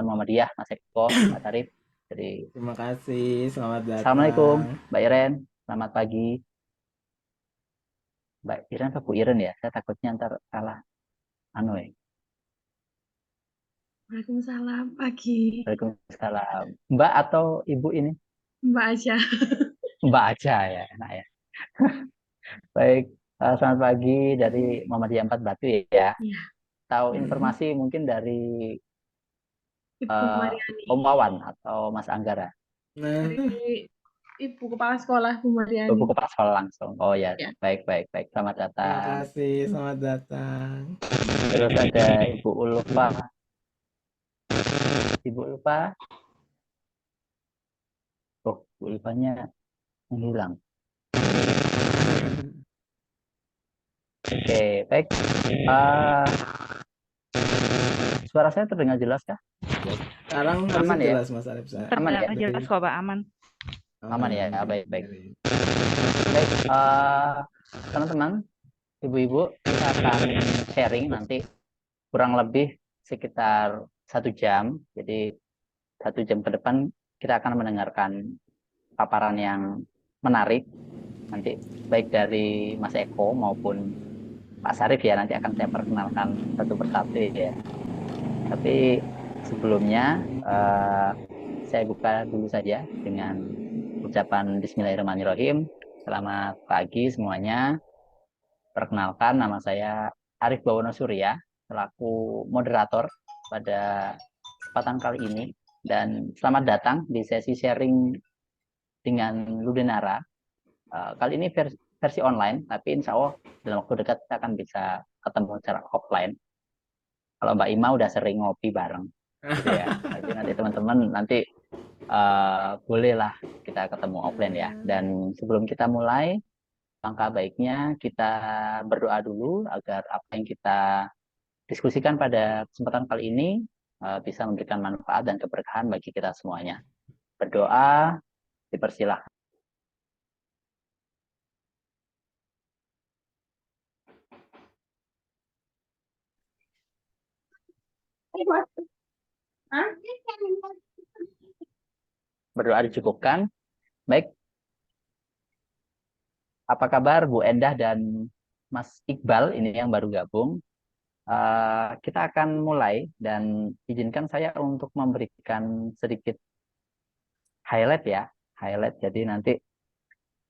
Muhammadiyah, Mas Eko, Pak Sarif. Jadi, Terima kasih, selamat Assalamualaikum, datang. Mbak Iren. Selamat pagi. Mbak Iren apa Bu Iren ya? Saya takutnya ntar salah. Anu ya. Waalaikumsalam pagi. Waalaikumsalam. Mbak atau Ibu ini? Mbak aja. Mbak aja ya, enak ya. Baik, selamat pagi dari Muhammadiyah 4 Batu ya. Iya, Tahu Mm-mm. informasi mungkin dari Ibu eh, Mariani. Om Wawan atau Mas Anggara? Nah, Dari Ibu Kepala Sekolah Bu Mariani. Buku Paspal langsung. Oh ya, Ya. baik, baik, baik. Selamat terima datang. kasih, selamat datang. Terus ada Ibu Ulfa. Ibu Ulfa. Oh, Bu Ulfanya menghilang. Oke, baik. Ah, suara saya terdengar jelas kah? Sekarang harusnya Aman ya? jelas Mas Arif saya. Aman ya? Terdengar jelas Dari kok, Pak, aman. Aman ya? dari Baik, baik. dari Baik, teman-teman, ibu-ibu, kita akan sharing nanti kurang lebih sekitar 1 jam. Jadi 1 jam ke depan kita akan mendengarkan paparan yang menarik. Nanti baik dari Mas Eko maupun Pak Sarif ya, nanti akan saya perkenalkan satu persatu ya. Tapi sebelumnya saya buka dulu saja dengan ucapan Bismillahirrahmanirrahim. Selamat pagi semuanya. Perkenalkan, nama saya Arif Bawono Surya, selaku moderator pada kesempatan kali ini. Dan selamat datang di sesi sharing dengan Ludenara. Kali ini versi online, tapi insya Allah dalam waktu dekat kita akan bisa ketemu secara offline. Kalau Mbak Ima udah sering ngopi bareng, gitu ya. Jadi nanti teman-teman nanti bolehlah kita ketemu offline ya. Dan sebelum kita mulai, langkah baiknya kita berdoa dulu agar apa yang kita diskusikan pada kesempatan kali ini bisa memberikan manfaat dan keberkahan bagi kita semuanya. Berdoa, dipersilahkan. Berdoa dicukupkan. Baik, apa kabar Bu Endah dan Mas Iqbal ini yang baru gabung? Kita akan mulai dan izinkan saya untuk memberikan sedikit highlight ya, highlight. Jadi nanti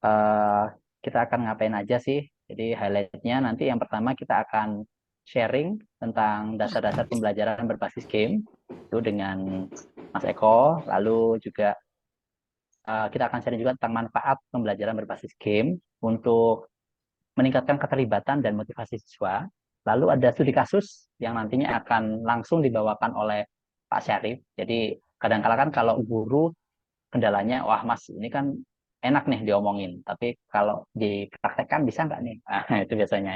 eh, kita akan ngapain aja sih? Jadi highlightnya nanti yang pertama kita akan sharing tentang dasar-dasar pembelajaran berbasis game itu dengan Mas Eko, lalu juga kita akan sharing juga tentang manfaat pembelajaran berbasis game untuk meningkatkan keterlibatan dan motivasi siswa. Lalu ada studi kasus yang nantinya akan langsung dibawakan oleh Pak Syarif. Jadi kadang-kala kan kalau guru kendalanya, wah Mas ini kan enak nih diomongin, tapi kalau dipraktekkan bisa nggak nih? Nah, itu biasanya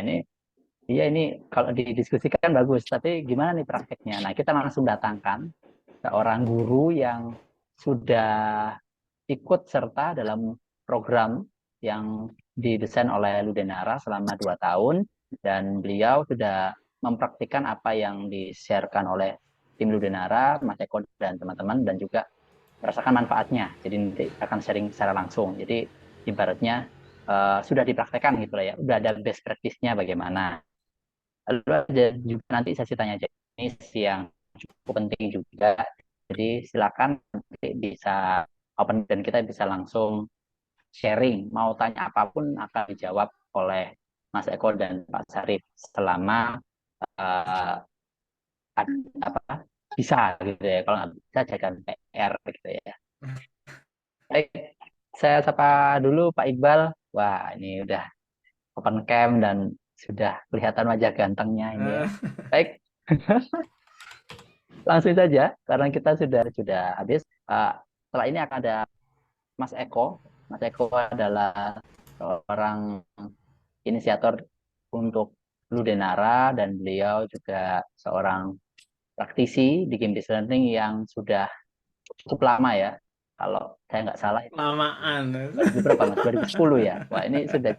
iya ini kalau didiskusikan bagus, tapi gimana nih prakteknya? Nah kita langsung datangkan seorang guru yang sudah ikut serta dalam program yang didesain oleh Ludenara selama 2 tahun, dan beliau sudah mempraktikkan apa yang di-sharekan oleh tim Ludenara, Mas Eko dan teman-teman, dan juga merasakan manfaatnya. Jadi nanti akan sharing secara langsung. Jadi ibaratnya sudah dipraktekkan gitu lah ya, udah ada best practice-nya bagaimana. Lalu ada juga nanti sesi tanya jenis yang cukup penting juga. Jadi silakan nanti bisa open dan kita bisa langsung sharing. Mau tanya apapun akan dijawab oleh Mas Eko dan Pak Sarif selama uh, apa bisa gitu ya. Kalau nggak bisa jangan PR gitu ya. Baik, saya sapa dulu Pak Iqbal. Wah, ini udah open cam dan sudah kelihatan wajah gantengnya ini ya. Baik, langsung saja karena kita sudah habis. Setelah ini akan ada Mas Eko. Mas Eko adalah seorang inisiator untuk Ludenara dan beliau juga seorang praktisi di game design learning yang sudah cukup lama ya. Kalau saya nggak salah itu Lamaan. 2000 berapa Mas? 2010 ya. Wah, ini sudah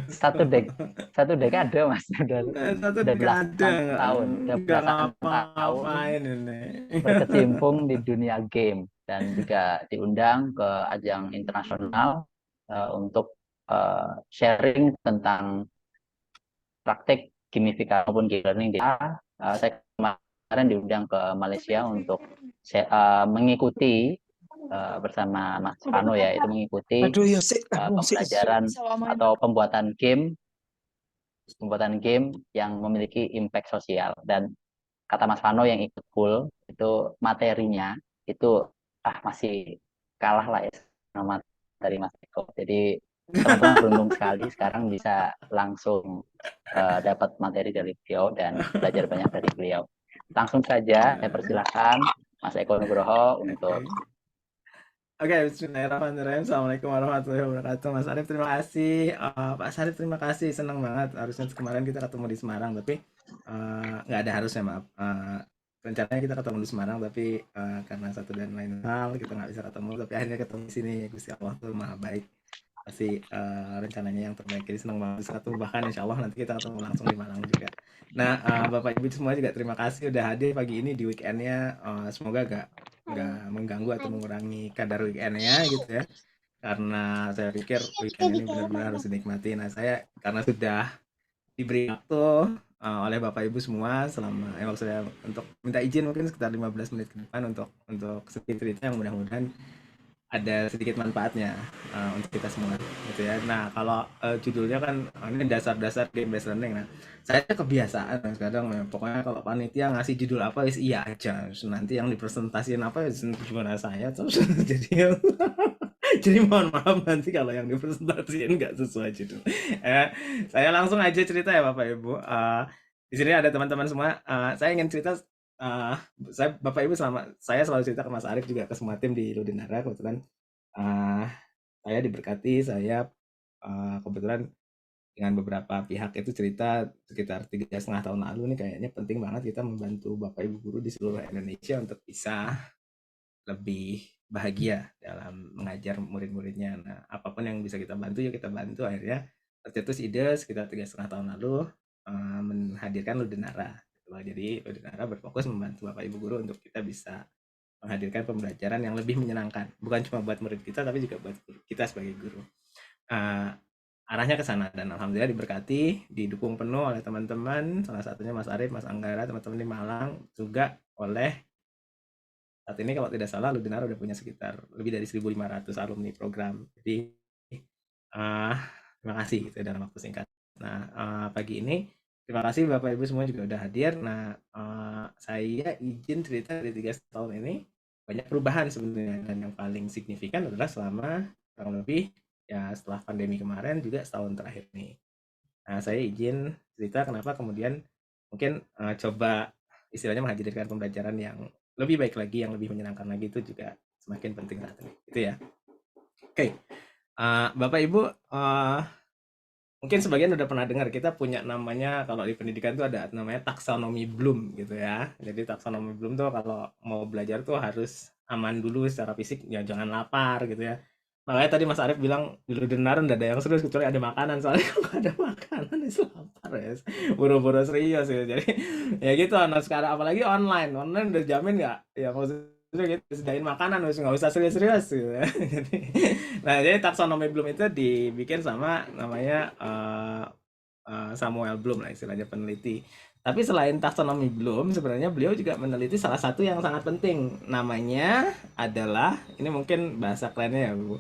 satu dek satu dekade Mas. Satu Udah dekade belasan tahun, udah nggak belasan tahun ngapa-ngapain ini. berkecimpung di dunia game dan juga diundang ke ajang internasional untuk sharing tentang praktek gamifikasi maupun game learning di saya kemarin diundang ke Malaysia untuk mengikuti bersama Mas Pano ya, itu mengikuti Aduh, ya sih. pembelajaran atau pembuatan game yang memiliki impact sosial. Dan kata Mas Pano yang ikut full itu materinya itu masih kalah lah ya sama materi Mas Eko. Jadi teman-teman beruntung sekali sekarang bisa langsung dapat materi dari beliau dan belajar banyak dari beliau. Langsung saja saya persilahkan Mas Eko Nugroho untuk Oke, bismillahirrahmanirrahim. Assalamualaikum warahmatullahi wabarakatuh. Mas Arif, terima kasih. Pak Sarif, terima kasih. Senang banget. Harusnya kemarin kita ketemu di Semarang, tapi nggak ada harusnya, maaf. Rencananya kita ketemu di Semarang, tapi karena satu dan lain hal, kita nggak bisa ketemu. Tapi akhirnya ketemu di sini. Gusti Allah tuh maha baik. Pasti rencananya yang terbaik. Jadi senang banget bisa ketemu. Bahkan insya Allah nanti kita ketemu langsung di Malang juga. Nah, Bapak Ibu semua juga terima kasih udah hadir pagi ini di weekendnya. Semoga nggak mengganggu atau mengurangi kadar weekendnya gitu ya, karena saya pikir weekend ini benar-benar harus dinikmati. Nah, saya karena sudah diberi waktu oleh Bapak Ibu semua selama maksudnya untuk minta izin mungkin sekitar 15 menit ke depan untuk sedikit cerita yang mudah-mudahan ada sedikit manfaatnya untuk kita semua gitu ya. Nah, kalau judulnya kan ini dasar-dasar game based learning. Nah, saya kebiasaan kadang pokoknya kalau panitia ngasih judul apa wis iya aja. Terus nanti yang dipresentasiin apa gimana saya terus jadi jadi mohon maaf nanti kalau yang dipresentasiin nggak sesuai judul. Saya langsung aja cerita ya Bapak Ibu. Di sini ada teman-teman semua. Saya ingin cerita. Saya Bapak Ibu saya selalu cerita ke Mas Arief juga ke semua tim di Ludinara. Kebetulan saya diberkati, saya kebetulan dengan beberapa pihak itu cerita sekitar 3,5 tahun lalu nih kayaknya penting banget kita membantu Bapak Ibu guru di seluruh Indonesia untuk bisa lebih bahagia dalam mengajar murid-muridnya. Nah, apapun yang bisa kita bantu, ya kita bantu. Akhirnya tercetus ide sekitar 3,5 tahun lalu menghadirkan Ludinara. Jadi Ludinara berfokus membantu Bapak Ibu guru untuk kita bisa menghadirkan pembelajaran yang lebih menyenangkan. Bukan cuma buat murid kita, tapi juga buat kita sebagai guru. Arahnya ke sana dan alhamdulillah diberkati, didukung penuh oleh teman-teman, salah satunya Mas Arief, Mas Anggara, teman-teman di Malang, juga oleh saat ini kalau tidak salah Ludinara udah punya sekitar lebih dari 1.500 alumni program. Jadi terima kasih gitu dalam waktu singkat. Nah, pagi ini terima kasih Bapak Ibu semua juga udah hadir. Nah, saya izin cerita dari 3 tahun ini banyak perubahan sebenarnya, dan yang paling signifikan adalah selama kurang lebih ya setelah pandemi kemarin juga setahun terakhir ini. Nah, saya izin cerita kenapa kemudian mungkin coba istilahnya menghadirkan pembelajaran yang lebih baik lagi, yang lebih menyenangkan lagi, itu juga semakin penting saat ini. Itu ya. Oke. Bapak Ibu, mungkin sebagian udah pernah dengar kita punya namanya, kalau di pendidikan tuh ada namanya taksonomi Bloom gitu ya. Jadi taksonomi Bloom tuh kalau mau belajar tuh harus aman dulu secara fisik, ya jangan lapar gitu ya. Makanya tadi Mas Arief bilang di Ludinara nggak ada yang serius kecuali ada makanan, soalnya kalau ada makanan itu lapar ya. Buru-buru serius ya. Jadi ya gitu. Nah, sekarang apalagi online udah jamin nggak? Ya maksudnya gitu, disediain makanan nggak usah serius-serius gitu ya. Jadi taksonomi Bloom itu dibikin sama namanya Samuel Bloom lah istilahnya, peneliti. Tapi selain taksonomi Bloom, sebenarnya beliau juga meneliti salah satu yang sangat penting. Namanya adalah, ini mungkin bahasa kerennya ya Bu,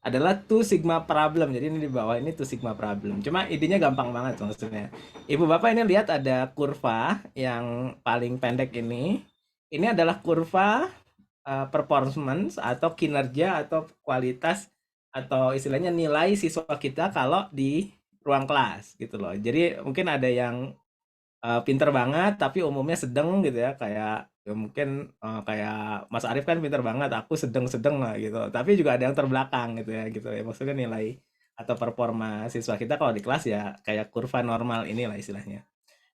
adalah Two Sigma Problem. Jadi ini di bawah ini Two Sigma Problem. Cuma idenya gampang banget maksudnya. Ibu Bapak ini lihat ada kurva yang paling pendek ini. Ini adalah kurva performance atau kinerja atau kualitas atau istilahnya nilai siswa kita kalau di ruang kelas gitu loh. Jadi mungkin ada yang pinter banget tapi umumnya sedang gitu ya, kayak ya mungkin kayak Mas Arief kan pinter banget, aku sedang-sedang lah gitu. Tapi juga ada yang terbelakang gitu ya. Maksudnya nilai atau performa siswa kita kalau di kelas ya kayak kurva normal inilah istilahnya.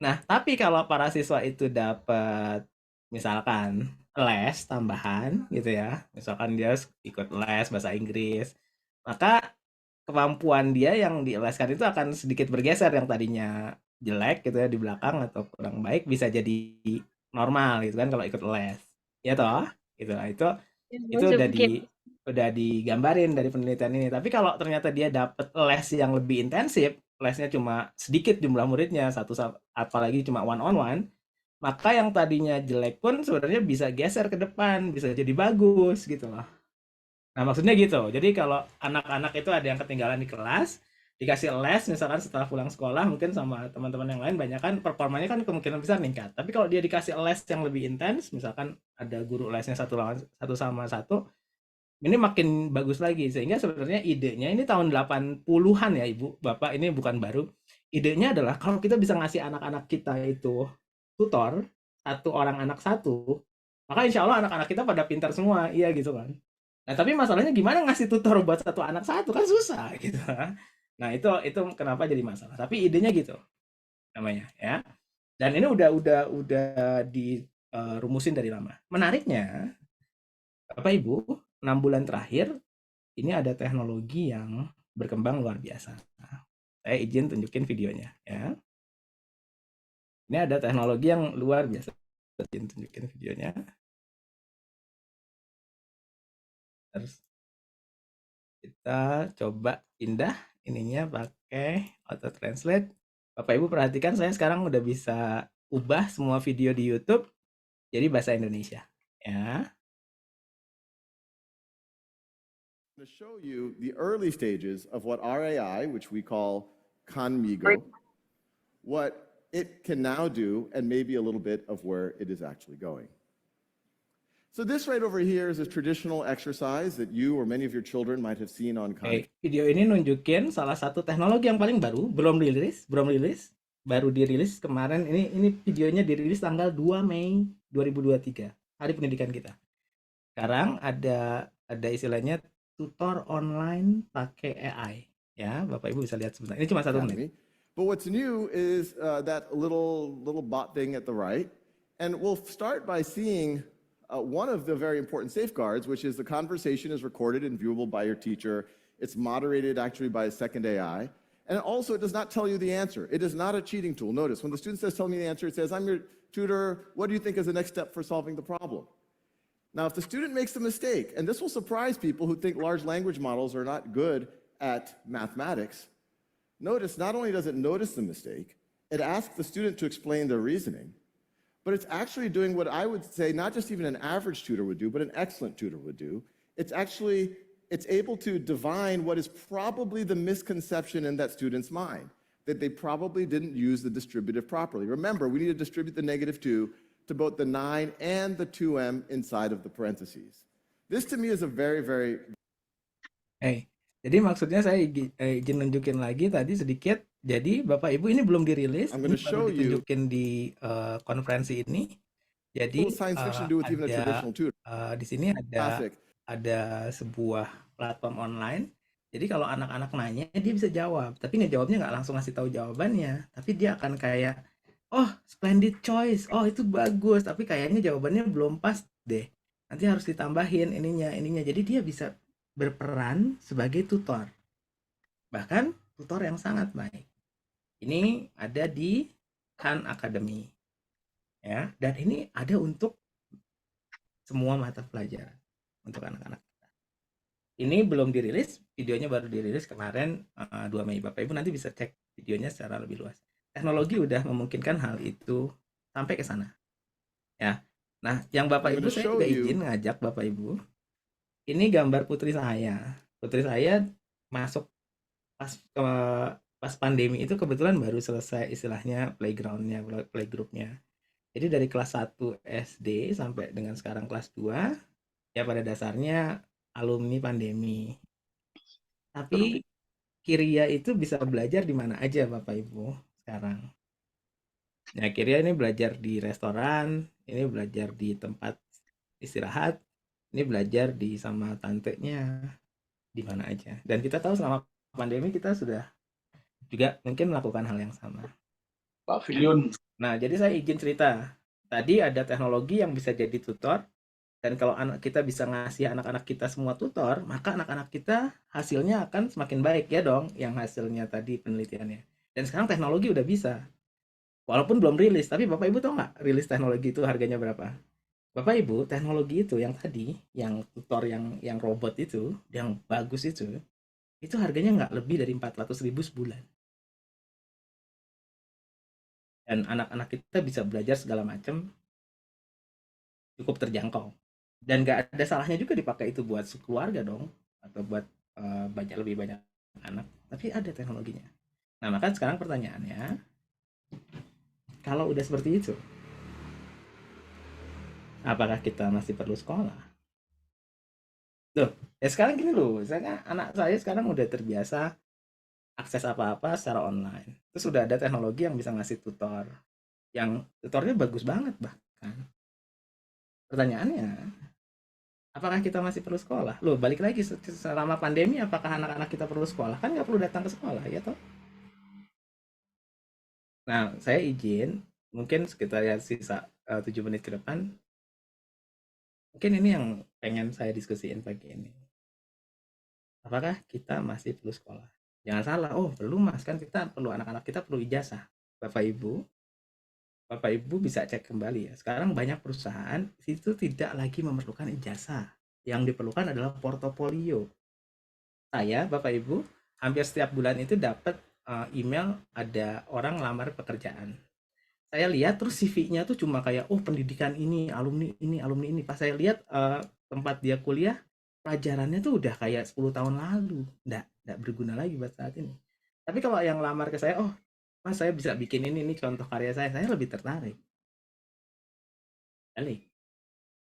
Nah, tapi kalau para siswa itu dapat misalkan les tambahan gitu ya, misalkan dia ikut les bahasa Inggris, maka kemampuan dia yang dieleskan itu akan sedikit bergeser, yang tadinya jelek gitu ya di belakang atau kurang baik bisa jadi normal gitu kan kalau ikut les. Ya toh? Gitu. Nah, Ya, itu masuk begitu. udah digambarin dari penelitian ini. Tapi kalau ternyata dia dapat les yang lebih intensif, lesnya cuma sedikit jumlah muridnya, apalagi cuma one on one, maka yang tadinya jelek pun sebenarnya bisa geser ke depan, bisa jadi bagus gitu loh. Nah, maksudnya gitu. Jadi kalau anak-anak itu ada yang ketinggalan di kelas, dikasih les misalkan setelah pulang sekolah mungkin sama teman-teman yang lain, banyak kan performanya kan kemungkinan besar meningkat. Tapi kalau dia dikasih les yang lebih intens, misalkan ada guru lesnya satu sama satu, ini makin bagus lagi. Sehingga sebenarnya idenya ini tahun 80-an ya Ibu, Bapak, ini bukan baru. Idenya adalah kalau kita bisa ngasih anak-anak kita itu tutor, satu orang anak satu, maka insya Allah anak-anak kita pada pintar semua, iya gitu kan. Nah, tapi masalahnya gimana ngasih tutor buat satu anak satu, kan susah gitu. Nah, itu kenapa jadi masalah. Tapi idenya gitu namanya ya. Dan ini udah dirumusin dari lama. Menariknya, Bapak Ibu, 6 bulan terakhir ini ada teknologi yang berkembang luar biasa. Saya izin tunjukin videonya ya. Ini ada teknologi yang luar biasa. Izin tunjukin videonya. Terus kita coba pindah ininya pakai auto translate. Bapak Ibu perhatikan, saya sekarang udah bisa ubah semua video di YouTube jadi bahasa Indonesia ya. To show you the early stages of what our AI, which we call Conmigo, what it can now do, and maybe a little bit of where it is actually going. So this right over here is a traditional exercise that you or many of your children might have seen on Khan. Video ini nunjukin salah satu teknologi yang paling baru, belum rilis, baru dirilis kemarin. Ini videonya dirilis tanggal 2 Mei 2023, Hari Pendidikan kita. Sekarang ada istilahnya tutor online pakai AI ya, Bapak Ibu bisa lihat sebentar. Ini cuma 1 menit. But what's new is that little bot thing at the right, and we'll start by seeing one of the very important safeguards, which is the conversation is recorded and viewable by your teacher. It's moderated actually by a second AI, and also it does not tell you the answer. It is not a cheating tool. Notice when the student says, "Tell me the answer," it says, "I'm your tutor. What do you think is the next step for solving the problem?" Now, if the student makes a mistake, and this will surprise people who think large language models are not good at mathematics, notice not only does it notice the mistake, it asks the student to explain their reasoning, but it's actually doing what I would say not just even an average tutor would do, but an excellent tutor would do. It's able to divine what is probably the misconception in that student's mind, that they probably didn't use the distributive properly. Remember, we need to distribute the -2 to both the 9 and the 2m inside of the parentheses. This to me is a very, very... Jadi maksudnya saya izin nunjukin lagi tadi sedikit. Jadi Bapak Ibu ini belum dirilis, I'm going to show you ditunjukin di konferensi ini. Jadi di sini ada sebuah platform online. Jadi kalau anak-anak nanya dia bisa jawab, tapi ngejawabnya nggak langsung ngasih tahu jawabannya, tapi dia akan kayak, oh, splendid choice. Oh, itu bagus, tapi kayaknya jawabannya belum pas deh. Nanti harus ditambahin ininya. Jadi dia bisa berperan sebagai tutor. Bahkan tutor yang sangat baik. Ini ada di Khan Academy. Ya, dan ini ada untuk semua mata pelajaran untuk anak-anak. Ini belum dirilis, videonya baru dirilis kemarin 2 Mei. Bapak Ibu nanti bisa cek videonya secara lebih luas. Teknologi udah memungkinkan hal itu sampai ke sana. Ya. Nah, yang Bapak Ibu saya juga izin ngajak Bapak Ibu. Ini gambar putri saya. Putri saya masuk pas pandemi itu kebetulan baru selesai istilahnya playgroundnya, playgroupnya. Jadi dari kelas 1 SD sampai dengan sekarang kelas 2, ya pada dasarnya alumni pandemi. Tapi Kiria itu bisa belajar di mana aja Bapak Ibu sekarang. Ya, Kiria ini belajar di restoran, ini belajar di tempat istirahat, ini belajar di sama tantenya di mana aja. Dan kita tahu selama pandemi kita sudah juga mungkin melakukan hal yang sama. Pak Filiun. Nah, jadi saya izin cerita. Tadi ada teknologi yang bisa jadi tutor, dan kalau anak kita bisa ngasih anak-anak kita semua tutor, maka anak-anak kita hasilnya akan semakin baik ya dong, yang hasilnya tadi penelitiannya. Dan sekarang teknologi udah bisa. Walaupun belum rilis, tapi Bapak Ibu tahu nggak rilis teknologi itu harganya berapa? Bapak Ibu, teknologi itu yang tadi, yang tutor yang robot itu, yang bagus itu harganya nggak lebih dari 400.000 sebulan. Dan anak-anak kita bisa belajar segala macam, cukup terjangkau. Dan nggak ada salahnya juga dipakai itu buat keluarga dong, atau buat lebih banyak anak. Tapi ada teknologinya. Nah, maka sekarang pertanyaannya, kalau udah seperti itu, apakah kita masih perlu sekolah? Loh, ya sekarang gini loh, anak saya sekarang udah terbiasa akses apa-apa secara online. Terus sudah ada teknologi yang bisa ngasih tutor, yang tutornya bagus banget bahkan. Pertanyaannya, apakah kita masih perlu sekolah? Loh, balik lagi, selama pandemi apakah anak-anak kita perlu sekolah? Kan nggak perlu datang ke sekolah, ya toh? Nah, saya izin, mungkin sekitar ya sisa 7 menit ke depan, mungkin ini yang pengen saya diskusiin pagi ini. Apakah kita masih perlu sekolah? Jangan salah, oh perlu mas, kan kita perlu, anak-anak kita perlu ijazah. Bapak Ibu bisa cek kembali ya. Sekarang banyak perusahaan itu tidak lagi memerlukan ijazah. Yang diperlukan adalah portofolio. Saya, Bapak Ibu, hampir setiap bulan itu dapat email ada orang lamar pekerjaan. Saya lihat terus CV-nya tuh cuma kayak, oh pendidikan ini, alumni ini, alumni ini. Pas saya lihat tempat dia kuliah, pelajarannya tuh udah kayak 10 tahun lalu. Nggak berguna lagi buat saat ini. Tapi kalau yang lamar ke saya, oh mas saya bisa bikin ini contoh karya saya lebih tertarik. Balik,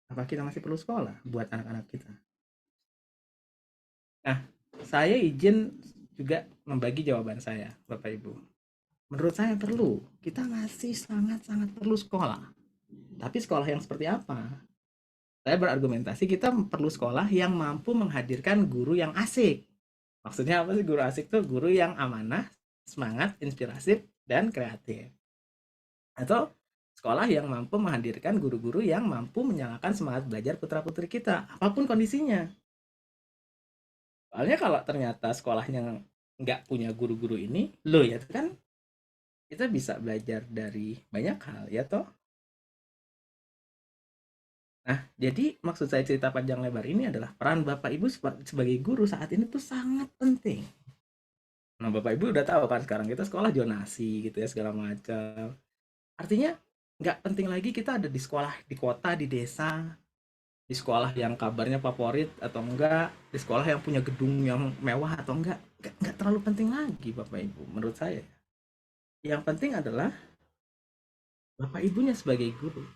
apa kita masih perlu sekolah buat anak-anak kita? Nah, saya izin juga membagi jawaban saya, Bapak Ibu. Menurut saya perlu, kita masih sangat-sangat perlu sekolah. Tapi sekolah yang seperti apa? Saya berargumentasi kita perlu sekolah yang mampu menghadirkan guru yang asik. Maksudnya apa sih guru asik tuh? Guru yang amanah, semangat, inspiratif, dan kreatif. Atau sekolah yang mampu menghadirkan guru-guru yang mampu menyalakan semangat belajar putra-putri kita, apapun kondisinya. Soalnya kalau ternyata sekolahnya nggak punya guru-guru ini, loh ya kan kita bisa belajar dari banyak hal, ya toh? Nah, jadi maksud saya cerita panjang lebar ini adalah peran Bapak Ibu sebagai guru saat ini tuh sangat penting. Nah, Bapak Ibu udah tahu kan sekarang kita sekolah zonasi gitu ya, segala macam. Artinya nggak penting lagi kita ada di sekolah di kota, di desa, di sekolah yang kabarnya favorit atau enggak, di sekolah yang punya gedung yang mewah atau enggak terlalu penting lagi Bapak Ibu menurut saya. Yang penting adalah Bapak Ibunya sebagai guru.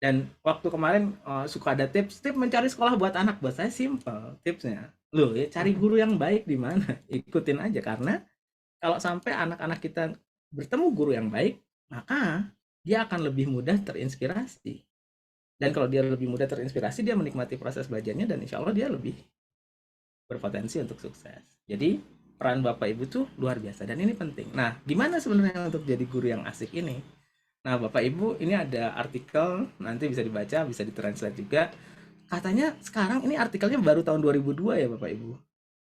Dan waktu kemarin suka ada tips mencari sekolah buat anak, buat saya simple tipsnya. Loh ya cari guru yang baik di mana? Ikutin aja, karena kalau sampai anak-anak kita bertemu guru yang baik, maka dia akan lebih mudah terinspirasi. Dan kalau dia lebih mudah terinspirasi, dia menikmati proses belajarnya dan insya Allah dia lebih berpotensi untuk sukses. Jadi peran Bapak Ibu tuh luar biasa dan ini penting. Nah, gimana sebenarnya untuk jadi guru yang asik ini? Nah, Bapak Ibu, ini ada artikel, nanti bisa dibaca, bisa ditranslate juga. Katanya sekarang ini artikelnya baru tahun 2002 ya Bapak Ibu.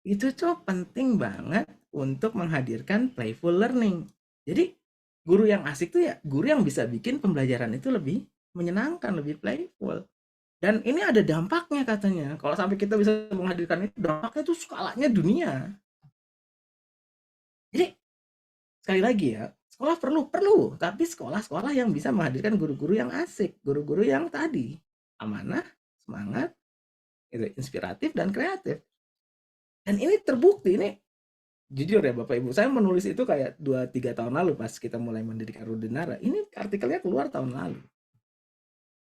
Itu tuh penting banget untuk menghadirkan playful learning. Jadi guru yang asik tuh ya guru yang bisa bikin pembelajaran itu lebih menyenangkan, lebih playful. Dan ini ada dampaknya katanya. Kalau sampai kita bisa menghadirkan itu, dampaknya itu skalanya dunia. Jadi sekali lagi ya, sekolah perlu, tapi sekolah-sekolah yang bisa menghadirkan guru-guru yang asik, guru-guru yang tadi amanah, semangat, inspiratif dan kreatif. Dan ini terbukti, ini jujur ya Bapak Ibu, saya menulis itu kayak 2-3 tahun lalu pas kita mulai mendirikan Rudinara. Ini artikelnya keluar tahun lalu.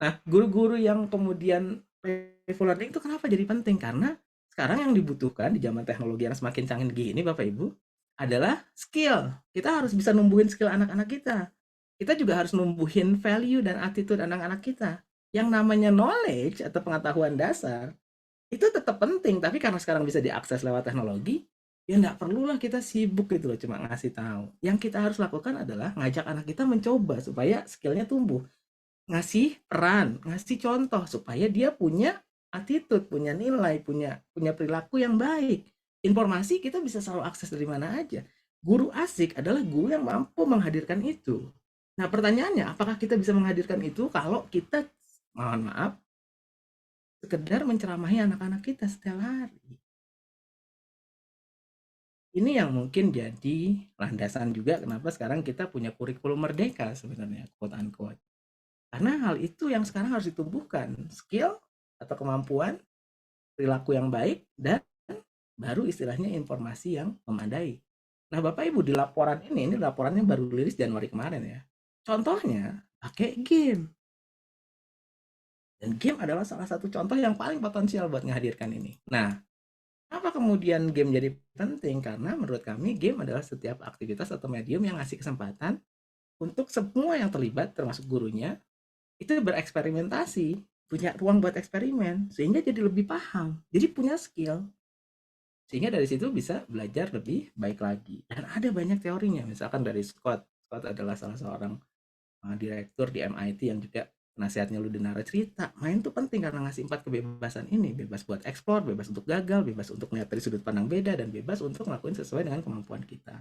Nah, guru-guru yang kemudian playful learning itu kenapa jadi penting? Karena sekarang yang dibutuhkan di zaman teknologi yang semakin canggih ini Bapak Ibu adalah skill. Kita harus bisa numbuhin skill anak-anak kita. Kita juga harus numbuhin value dan attitude anak-anak kita. Yang namanya knowledge atau pengetahuan dasar itu tetap penting, tapi karena sekarang bisa diakses lewat teknologi, ya nggak perlulah kita sibuk gitu loh cuma ngasih tahu. Yang kita harus lakukan adalah ngajak anak kita mencoba supaya skillnya tumbuh. ngasih peran, ngasih contoh supaya dia punya attitude, punya nilai, punya perilaku yang baik. Informasi kita bisa selalu akses dari mana aja. Guru asik adalah guru yang mampu menghadirkan itu. Nah, pertanyaannya, apakah kita bisa menghadirkan itu kalau kita, mohon maaf, sekedar menceramahi anak-anak kita setiap hari? Ini yang mungkin jadi landasan juga kenapa sekarang kita punya kurikulum merdeka sebenarnya, quote unquote. Karena hal itu yang sekarang harus ditumbuhkan, skill atau kemampuan, perilaku yang baik, dan baru istilahnya informasi yang memadai. Nah, Bapak Ibu, di laporan ini laporannya baru rilis Januari kemarin ya. Contohnya pakai game. Dan game adalah salah satu contoh yang paling potensial buat menghadirkan ini. Nah, apa kemudian game jadi penting? Karena menurut kami game adalah setiap aktivitas atau medium yang ngasih kesempatan untuk semua yang terlibat, termasuk gurunya, itu bereksperimentasi, punya ruang buat eksperimen, sehingga jadi lebih paham, jadi punya skill, sehingga dari situ bisa belajar lebih baik lagi. Dan ada banyak teorinya, misalkan dari Scott adalah salah seorang direktur di MIT yang juga nasihatnya Ludenara cerita, main tuh penting karena ngasih 4 kebebasan ini, bebas buat eksplor, bebas untuk gagal, bebas untuk melihat dari sudut pandang beda, dan bebas untuk ngelakuin sesuai dengan kemampuan kita.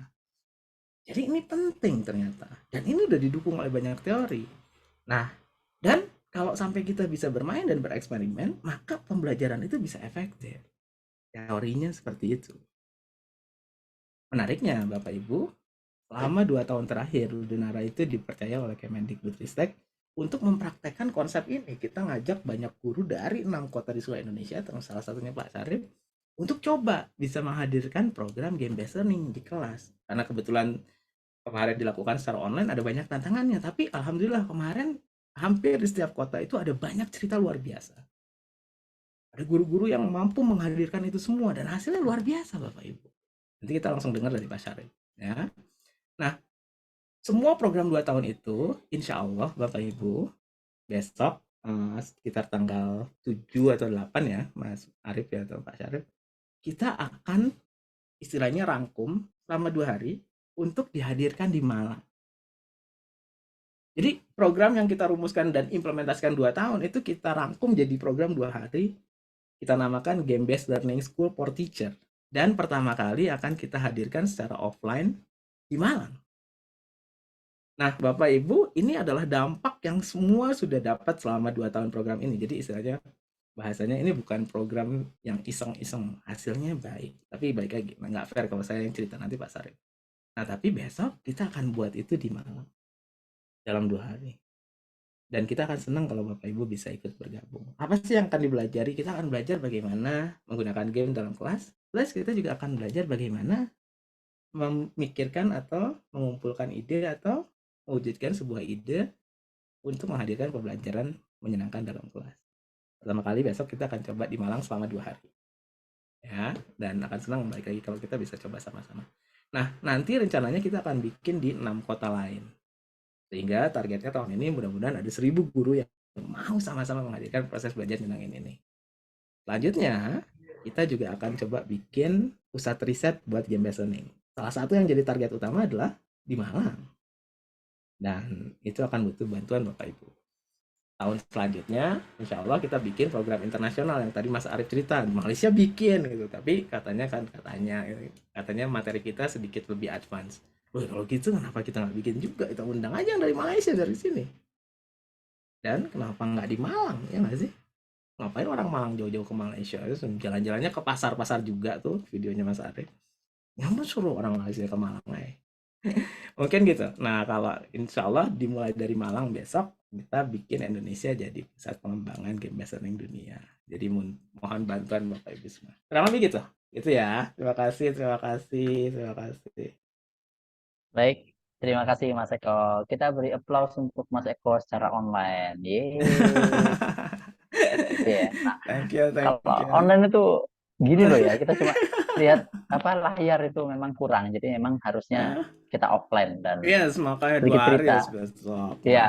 Jadi ini penting ternyata, dan ini udah didukung oleh banyak teori. Nah, dan kalau sampai kita bisa bermain dan bereksperimen, maka pembelajaran itu bisa efektif. Teorinya seperti itu. Menariknya, Bapak Ibu, selama 2 tahun terakhir, Ludenara itu dipercaya oleh Kemendikbudristek untuk mempraktekkan konsep ini. Kita ngajak banyak guru dari 6 kota di seluruh Indonesia, termasuk salah satunya Pak Sarif, untuk coba bisa menghadirkan program game based learning di kelas. Karena kebetulan kemarin dilakukan secara online, ada banyak tantangannya, tapi alhamdulillah kemarin hampir di setiap kota itu ada banyak cerita luar biasa. Ada guru-guru yang mampu menghadirkan itu semua dan hasilnya luar biasa, Bapak Ibu. Nanti kita langsung dengar dari Pak Syarif, ya. Nah, semua program 2 tahun itu, insya Allah Bapak Ibu, besok sekitar tanggal 7 atau 8 ya, Mas Arif ya atau Pak Syarif, kita akan istilahnya rangkum selama 2 hari untuk dihadirkan di Malang. Jadi program yang kita rumuskan dan implementasikan 2 tahun itu kita rangkum jadi program 2 hari. Kita namakan Game Based Learning School for Teacher. Dan pertama kali akan kita hadirkan secara offline di Malang. Nah, Bapak Ibu, ini adalah dampak yang semua sudah dapat selama 2 tahun program ini. Jadi istilahnya bahasanya ini bukan program yang iseng-iseng, hasilnya baik. Tapi baik lagi, nggak fair kalau saya yang cerita, nanti Pak Sarif. Nah, tapi besok kita akan buat itu di Malang dalam 2 hari. Dan kita akan senang kalau Bapak Ibu bisa ikut bergabung. Apa sih yang akan dipelajari? Kita akan belajar bagaimana menggunakan game dalam kelas. Plus kita juga akan belajar bagaimana memikirkan atau mengumpulkan ide atau mewujudkan sebuah ide untuk menghadirkan pembelajaran menyenangkan dalam kelas. Pertama kali besok kita akan coba di Malang selama 2 hari. Ya, dan akan senang balik lagi kalau kita bisa coba sama-sama. Nah, nanti rencananya kita akan bikin di 6 kota lain. Sehingga targetnya tahun ini mudah-mudahan ada 1000 guru yang mau sama-sama menghadirkan proses belajar nyenangin ini. Selanjutnya, kita juga akan coba bikin pusat riset buat game based learning. Salah satu yang jadi target utama adalah di Malang. Dan itu akan butuh bantuan Bapak Ibu. Tahun selanjutnya, insya Allah kita bikin program internasional yang tadi Mas Arif cerita. Malaysia bikin gitu, tapi katanya materi kita sedikit lebih advance. Wah, kalau gitu kenapa kita nggak bikin juga? Kita undang aja yang dari Malaysia dari sini. Dan kenapa nggak di Malang, ya nggak sih? Ngapain orang Malang jauh-jauh ke Malaysia? Jalan-jalannya ke pasar-pasar juga tuh videonya Mas Arif. Ngapain suruh orang Malaysia ke Malang aja? Mungkin gitu. Nah, kalau insya Allah dimulai dari Malang besok, kita bikin Indonesia jadi pusat pengembangan game based learning dunia. Jadi mohon bantuan Bapak Ibu semua. Kurang lebih gitu. Gitu ya. Terima kasih. Baik, terima kasih Mas Eko. Kita beri applause untuk Mas Eko secara online. Yeay. Gitu ya. Nah, Thank you. kalau online itu gini loh ya, kita cuma lihat layar itu memang kurang. Jadi memang harusnya kita offline dan Yes, makanya 2 sedikit hari cerita. besok. Ya,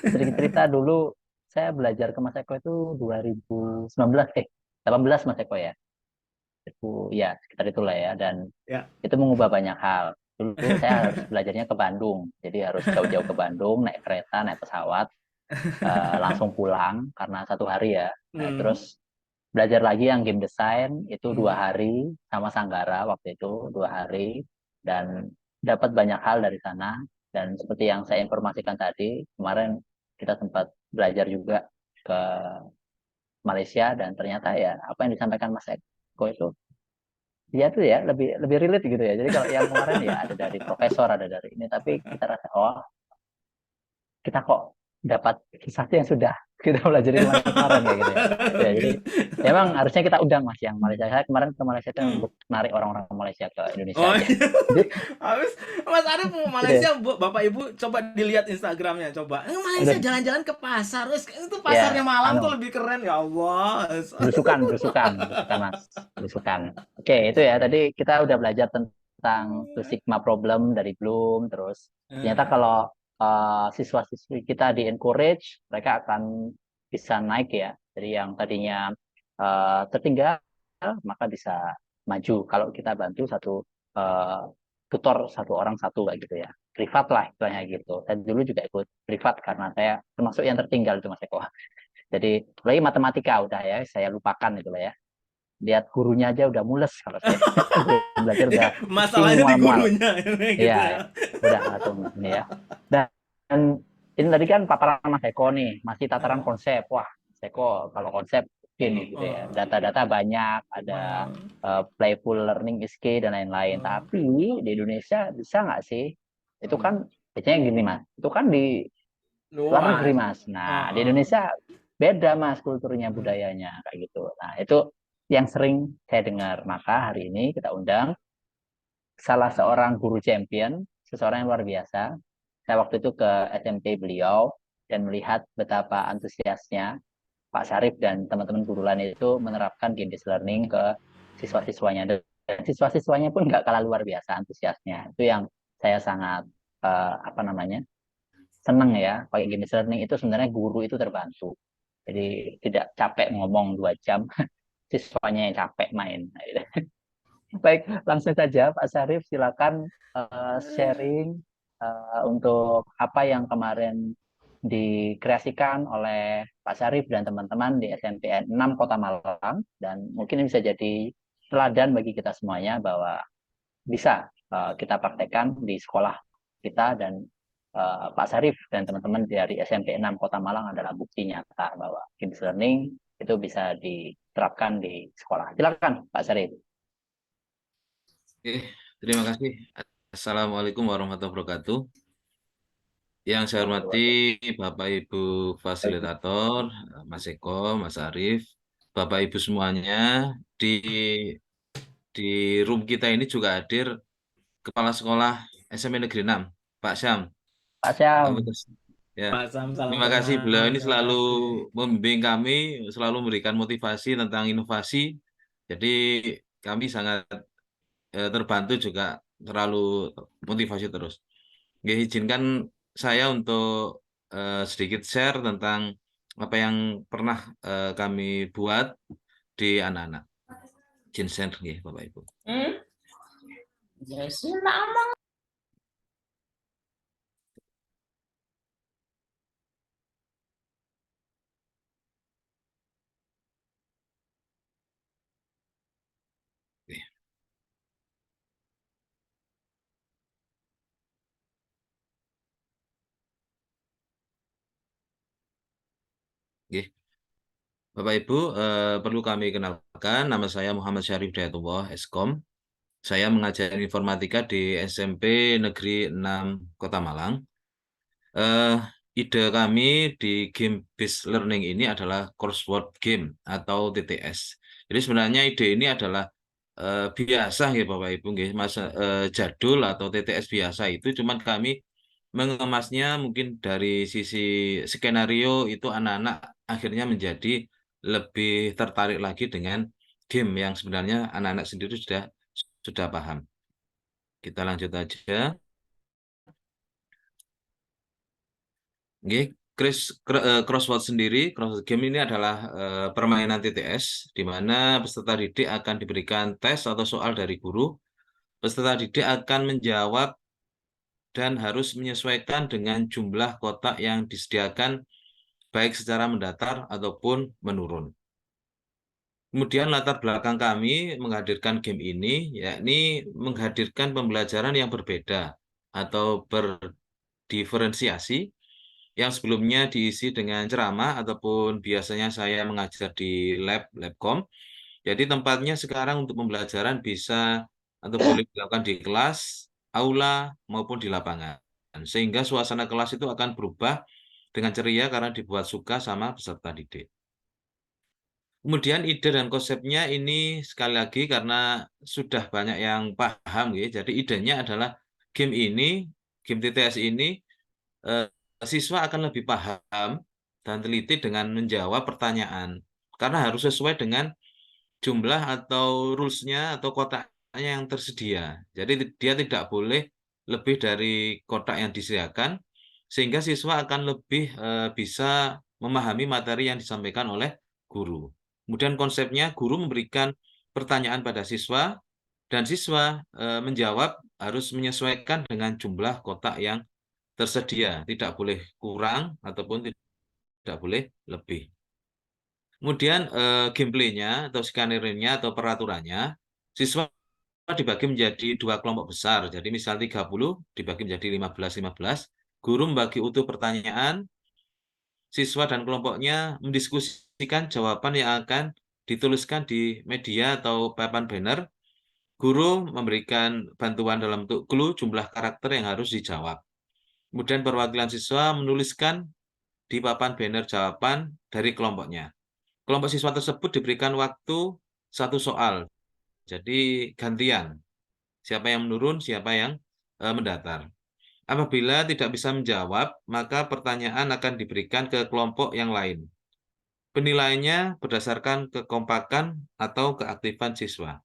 sedikit cerita dulu saya belajar ke Mas Eko itu 2018, 18 Mas Eko ya. Itu ya sekitar itulah ya, dan itu mengubah banyak hal. Dulu saya harus belajarnya ke Bandung, jadi harus jauh-jauh ke Bandung, naik kereta, naik pesawat. langsung pulang karena 1 hari ya. Nah, Hmm. terus belajar lagi yang game design itu 2 Hmm. hari sama Sanggara waktu itu 2 hari, dan dapat banyak hal dari sana. Dan seperti yang saya informasikan tadi, kemarin kita sempat belajar juga ke Malaysia, dan ternyata ya apa yang disampaikan Mas Eko itu dia tuh ya lebih lebih relate gitu ya. Jadi kalau yang kemarin ya ada dari profesor, ada dari ini, tapi kita rasa oh kita kok dapat sesuatu yang sudah kita pelajari kemarin kayak gitu ya. Ya, jadi emang harusnya kita undang Mas yang Malaysia. Saya kemarin ke Malaysia itu untuk narik orang-orang Malaysia ke Indonesia Oh aja. iya. Jadi Habis Mas Arief mau gitu ya. Malaysia, Bapak Ibu coba dilihat Instagramnya coba. Malaysia Udah jalan-jalan ke pasar. Wes, itu pasarnya ya Malang tuh anu lebih keren ya Allah. berusukan Mas, berusukan. Oke, itu ya tadi kita udah belajar tentang Two Sigma problem dari Bloom, terus ternyata kalau siswa-siswi kita di encourage, mereka akan bisa naik ya. Jadi yang tadinya tertinggal maka bisa maju kalau kita bantu satu eh, tutor, satu orang satu kayak gitu ya. Privat lah istilahnya gitu. Saya dulu juga ikut privat karena saya termasuk yang tertinggal itu Mas Eko. Jadi lagi matematika udah ya saya lupakan itu lah ya. Lihat gurunya aja udah mules, kalau saya belajar udah Ya, pusing masalahnya di mual-mual. gurunya gitu ya. Iya, udah langsung ini ya. Dan ini tadi kan paparan Mas Eko nih, masih tataran Eh, konsep. Wah, Mas Eko kalau konsep ini gitu ya. eh, Data-data banyak, ada playful learning is key dan lain-lain. eh. Tapi di Indonesia bisa nggak sih? Itu Hmm. kan biasanya gini Mas, itu kan di luar negeri Luas. Mas. Nah, di Heeh. Indonesia beda Mas kulturnya, budayanya kayak gitu. Nah, itu yang sering saya dengar. Maka hari ini kita undang salah seorang guru champion, seseorang yang luar biasa. Saya waktu itu ke SMP beliau dan melihat betapa antusiasnya Pak Syarif dan teman-teman guru lain itu menerapkan game based learning ke siswa-siswanya, dan siswa-siswanya pun nggak kalah luar biasa antusiasnya. Itu yang saya sangat apa namanya seneng ya, pakai game based learning itu sebenarnya guru itu terbantu. Jadi tidak capek ngomong 2 jam, siswanya yang capek main. Baik, langsung saja Pak Syarif, silakan sharing untuk apa yang kemarin dikreasikan oleh Pak Syarif dan teman-teman di SMPN 6 Kota Malang, dan mungkin ini bisa jadi teladan bagi kita semuanya bahwa bisa kita praktekkan di sekolah kita, dan Pak Syarif dan teman-teman dari SMP 6 Kota Malang adalah bukti nyata bahwa game learning itu bisa diterapkan di sekolah. Silakan Pak Syarif. Oke, terima kasih. Assalamualaikum warahmatullahi wabarakatuh. Yang saya hormati Bapak Ibu Fasilitator, Mas Eko, Mas Arief, Bapak Ibu semuanya. Di di room kita ini juga hadir Kepala Sekolah SMP Negeri 6, Pak Syam. Pak Syam. Ya, Pak Sam, salam terima kasih. kenal. Beliau ini Terima selalu kasih. membimbing kami, selalu memberikan motivasi tentang inovasi. Jadi kami sangat terbantu juga, terlalu motivasi terus. Oke, izinkan saya untuk sedikit share tentang apa yang pernah kami buat di anak-anak. Izin share, Bapak Ibu. Oke. Oke. Bapak Ibu, perlu kami kenalkan, nama saya Muhammad Syarif Dayatullah, Eskom. Saya mengajar informatika di SMP Negeri 6 Kota Malang. Eh, ide kami di game based learning ini adalah crossword game atau TTS. Jadi sebenarnya ide ini adalah biasa ya Bapak Ibu, masa jadul atau TTS biasa itu, cuman kami mengemasnya mungkin dari sisi skenario itu anak-anak akhirnya menjadi lebih tertarik lagi dengan game yang sebenarnya anak-anak sendiri sudah paham. Kita lanjut aja. Oke, crossword sendiri, crossword game ini adalah permainan TTS, di mana peserta didik akan diberikan tes atau soal dari guru. Peserta didik akan menjawab dan harus menyesuaikan dengan jumlah kotak yang disediakan baik secara mendatar ataupun menurun. Kemudian latar belakang kami menghadirkan game ini, yakni menghadirkan pembelajaran yang berbeda atau berdiferensiasi yang sebelumnya diisi dengan ceramah ataupun biasanya saya mengajar di labcom. Jadi tempatnya sekarang untuk pembelajaran bisa atau boleh dilakukan di kelas, aula, maupun di lapangan. Sehingga suasana kelas itu akan berubah dengan ceria karena dibuat suka sama peserta didik. Kemudian ide dan konsepnya ini sekali lagi karena sudah banyak yang paham, gitu. Jadi idenya adalah game TTS ini, siswa akan lebih paham dan teliti dengan menjawab pertanyaan. Karena harus sesuai dengan jumlah atau rules-nya atau kotaknya yang tersedia. Jadi dia tidak boleh lebih dari kotak yang disediakan, sehingga siswa akan lebih bisa memahami materi yang disampaikan oleh guru. Kemudian konsepnya guru memberikan pertanyaan pada siswa, dan siswa menjawab harus menyesuaikan dengan jumlah kotak yang tersedia. Tidak boleh kurang ataupun tidak boleh lebih. Kemudian gameplaynya atau skenario-nya atau peraturannya, siswa dibagi menjadi 2 kelompok besar. Jadi misal 30 dibagi menjadi 15-15. Guru membagi utuh pertanyaan, siswa dan kelompoknya mendiskusikan jawaban yang akan dituliskan di media atau papan banner. Guru memberikan bantuan dalam bentuk clue jumlah karakter yang harus dijawab. Kemudian perwakilan siswa menuliskan di papan banner jawaban dari kelompoknya. Kelompok siswa tersebut diberikan waktu 1 soal. Jadi gantian. Siapa yang menurun, siapa yang mendatar. Apabila tidak bisa menjawab, maka pertanyaan akan diberikan ke kelompok yang lain. Penilaiannya berdasarkan kekompakan atau keaktifan siswa.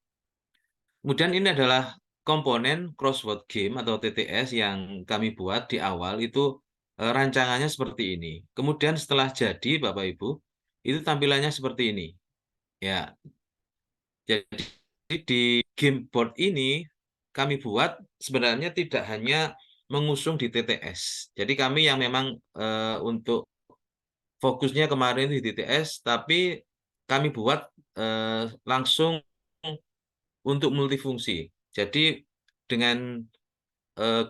Kemudian ini adalah komponen crossword game atau TTS yang kami buat di awal itu rancangannya seperti ini. Kemudian setelah jadi Bapak Ibu, itu tampilannya seperti ini. Ya. Jadi di game board ini kami buat sebenarnya tidak hanya mengusung di TTS. Jadi kami yang memang untuk fokusnya kemarin di TTS, tapi kami buat langsung untuk multifungsi. Jadi dengan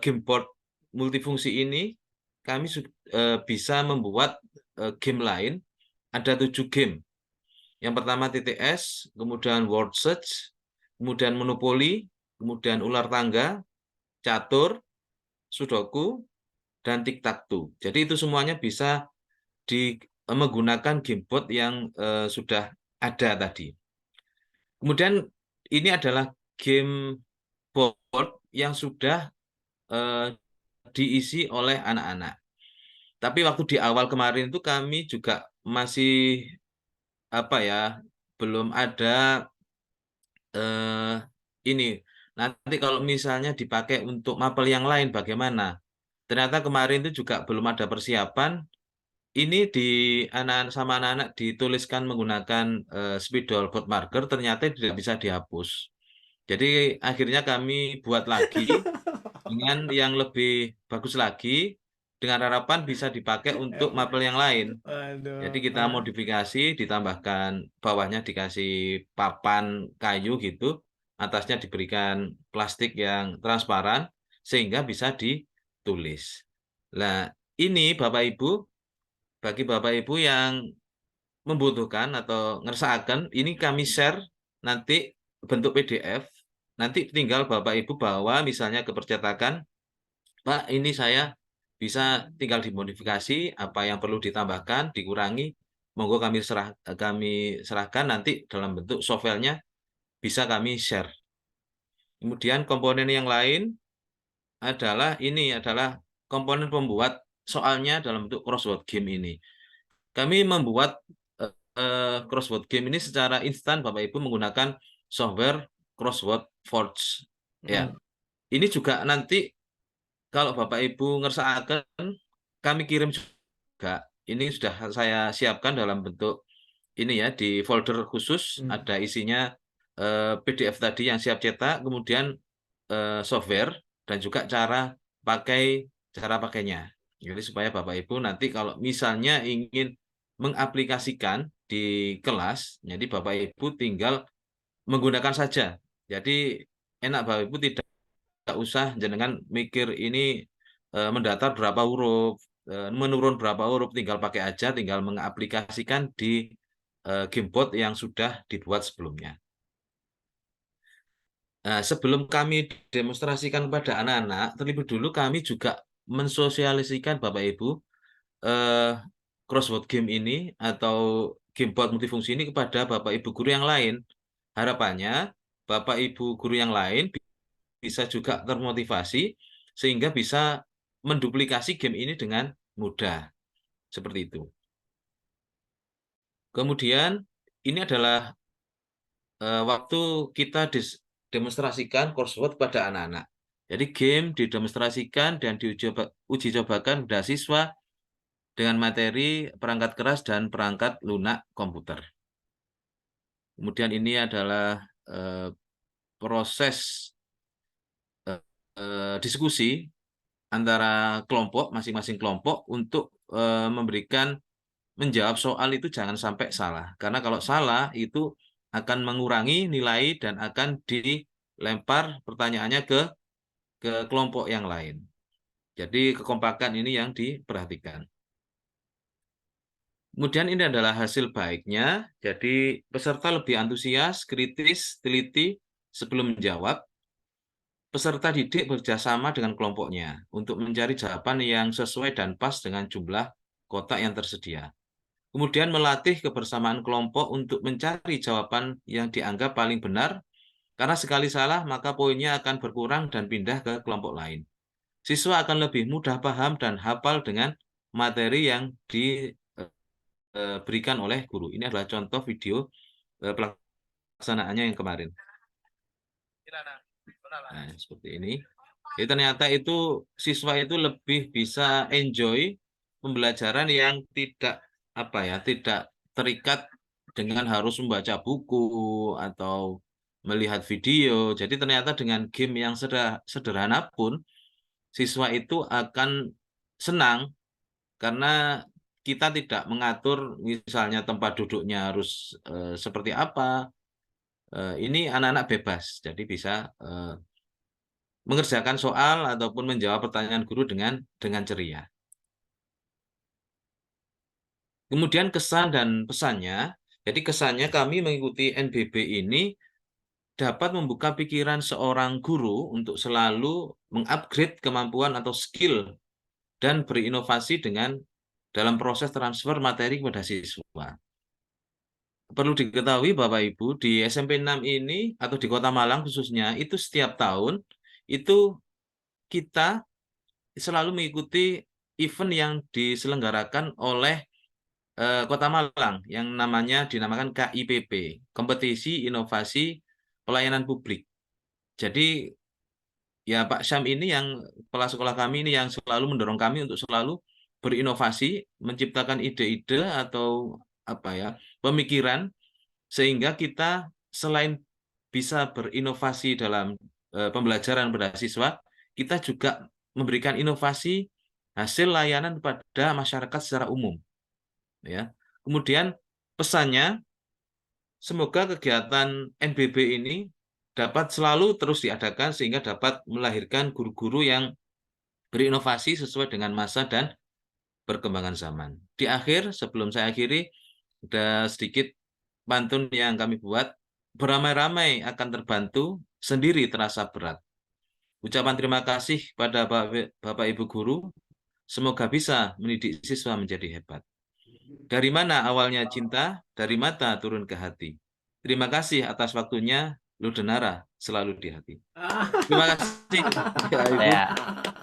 game board multifungsi ini kami bisa membuat game lain. Ada 7 game. Yang pertama TTS, kemudian word search, kemudian monopoli, kemudian ular tangga, catur, sudoku, dan tic-tac-toe. Jadi itu semuanya bisa menggunakan gameboard yang sudah ada tadi. Kemudian ini adalah game board yang sudah diisi oleh anak-anak. Tapi waktu di awal kemarin itu kami juga masih belum ada ini. Nanti kalau misalnya dipakai untuk mapel yang lain bagaimana? Ternyata kemarin itu juga belum ada persiapan. Ini sama anak-anak dituliskan menggunakan spidol board marker, ternyata tidak bisa dihapus. Jadi akhirnya kami buat lagi dengan yang lebih bagus lagi, dengan harapan bisa dipakai untuk mapel yang lain. Jadi kita modifikasi, ditambahkan bawahnya dikasih papan kayu gitu, atasnya diberikan plastik yang transparan, sehingga bisa ditulis. Nah, ini Bapak Ibu, bagi Bapak Ibu yang membutuhkan atau ngersaaken, ini kami share nanti bentuk PDF, nanti tinggal Bapak Ibu bawa misalnya ke percetakan, Pak, ini saya bisa tinggal dimodifikasi, apa yang perlu ditambahkan, dikurangi, monggo kami serahkan nanti dalam bentuk software-nya bisa kami share. Kemudian komponen yang lain adalah komponen pembuat soalnya dalam bentuk crossword game ini. Kami membuat crossword game ini secara instan Bapak Ibu menggunakan software Crossword Forge. Ya. Ini juga nanti kalau Bapak Ibu ngersaaken, kami kirim juga. Ini sudah saya siapkan dalam bentuk ini ya, di folder khusus, ada isinya PDF tadi yang siap cetak, kemudian software, dan juga cara pakainya. Jadi supaya Bapak Ibu nanti kalau misalnya ingin mengaplikasikan di kelas. Jadi Bapak Ibu tinggal menggunakan saja. Jadi enak Bapak Ibu tidak usah jenengan mikir ini mendatar berapa huruf, menurun berapa huruf, tinggal pakai aja, tinggal mengaplikasikan di gamebot yang sudah dibuat sebelumnya. Nah, sebelum kami demonstrasikan kepada anak-anak, terlebih dulu kami juga mensosialisasikan Bapak Ibu crossword game ini atau gamebot multifungsi ini kepada Bapak Ibu guru yang lain. Harapannya Bapak Ibu guru yang lain bisa juga termotivasi sehingga bisa menduplikasi game ini dengan mudah. Seperti itu. Kemudian ini adalah waktu kita demonstrasikan coursework pada anak-anak. Jadi game didemonstrasikan dan diuji cobakan pada siswa dengan materi perangkat keras dan perangkat lunak komputer. Kemudian ini adalah proses diskusi antara kelompok, masing-masing kelompok untuk menjawab soal itu jangan sampai salah. Karena kalau salah itu akan mengurangi nilai dan akan dilempar pertanyaannya ke kelompok yang lain. Jadi kekompakan ini yang diperhatikan. Kemudian ini adalah hasil baiknya. Jadi peserta lebih antusias, kritis, teliti sebelum menjawab. Peserta didik bekerjasama dengan kelompoknya untuk mencari jawaban yang sesuai dan pas dengan jumlah kotak yang tersedia. Kemudian melatih kebersamaan kelompok untuk mencari jawaban yang dianggap paling benar, karena sekali salah maka poinnya akan berkurang dan pindah ke kelompok lain. Siswa akan lebih mudah paham dan hafal dengan materi yang diberikan oleh guru. Ini adalah contoh video pelaksanaannya yang kemarin. Nah, seperti ini. Jadi ternyata itu siswa itu lebih bisa enjoy pembelajaran yang tidak tidak terikat dengan harus membaca buku atau melihat video. Jadi ternyata dengan game yang sederhana pun siswa itu akan senang karena kita tidak mengatur misalnya tempat duduknya harus seperti apa. Ini anak-anak bebas, jadi bisa mengerjakan soal ataupun menjawab pertanyaan guru dengan ceria. Kemudian kesan dan pesannya, jadi kesannya kami mengikuti NBB ini dapat membuka pikiran seorang guru untuk selalu mengupgrade kemampuan atau skill dan berinovasi dalam proses transfer materi kepada siswa. Perlu diketahui Bapak Ibu, di SMP 6 ini atau di Kota Malang khususnya, itu setiap tahun itu kita selalu mengikuti event yang diselenggarakan oleh Kota Malang yang dinamakan KIPP, Kompetisi Inovasi Pelayanan Publik. Jadi ya Pak Syam ini yang kepala sekolah kami ini yang selalu mendorong kami untuk selalu berinovasi, menciptakan ide-ide atau pemikiran sehingga kita selain bisa berinovasi dalam pembelajaran pada siswa, kita juga memberikan inovasi hasil layanan pada masyarakat secara umum. Ya. Kemudian pesannya, semoga kegiatan NBB ini dapat selalu terus diadakan sehingga dapat melahirkan guru-guru yang berinovasi sesuai dengan masa dan perkembangan zaman. Di akhir, sebelum saya akhiri, ada sedikit pantun yang kami buat. Beramai-ramai akan terbantu, sendiri terasa berat. Ucapan terima kasih pada Bapak Ibu Guru, semoga bisa mendidik siswa menjadi hebat. Dari mana awalnya cinta? Dari mata turun ke hati. Terima kasih atas waktunya, Ludenara selalu di hati. Terima kasih ya, Ibu.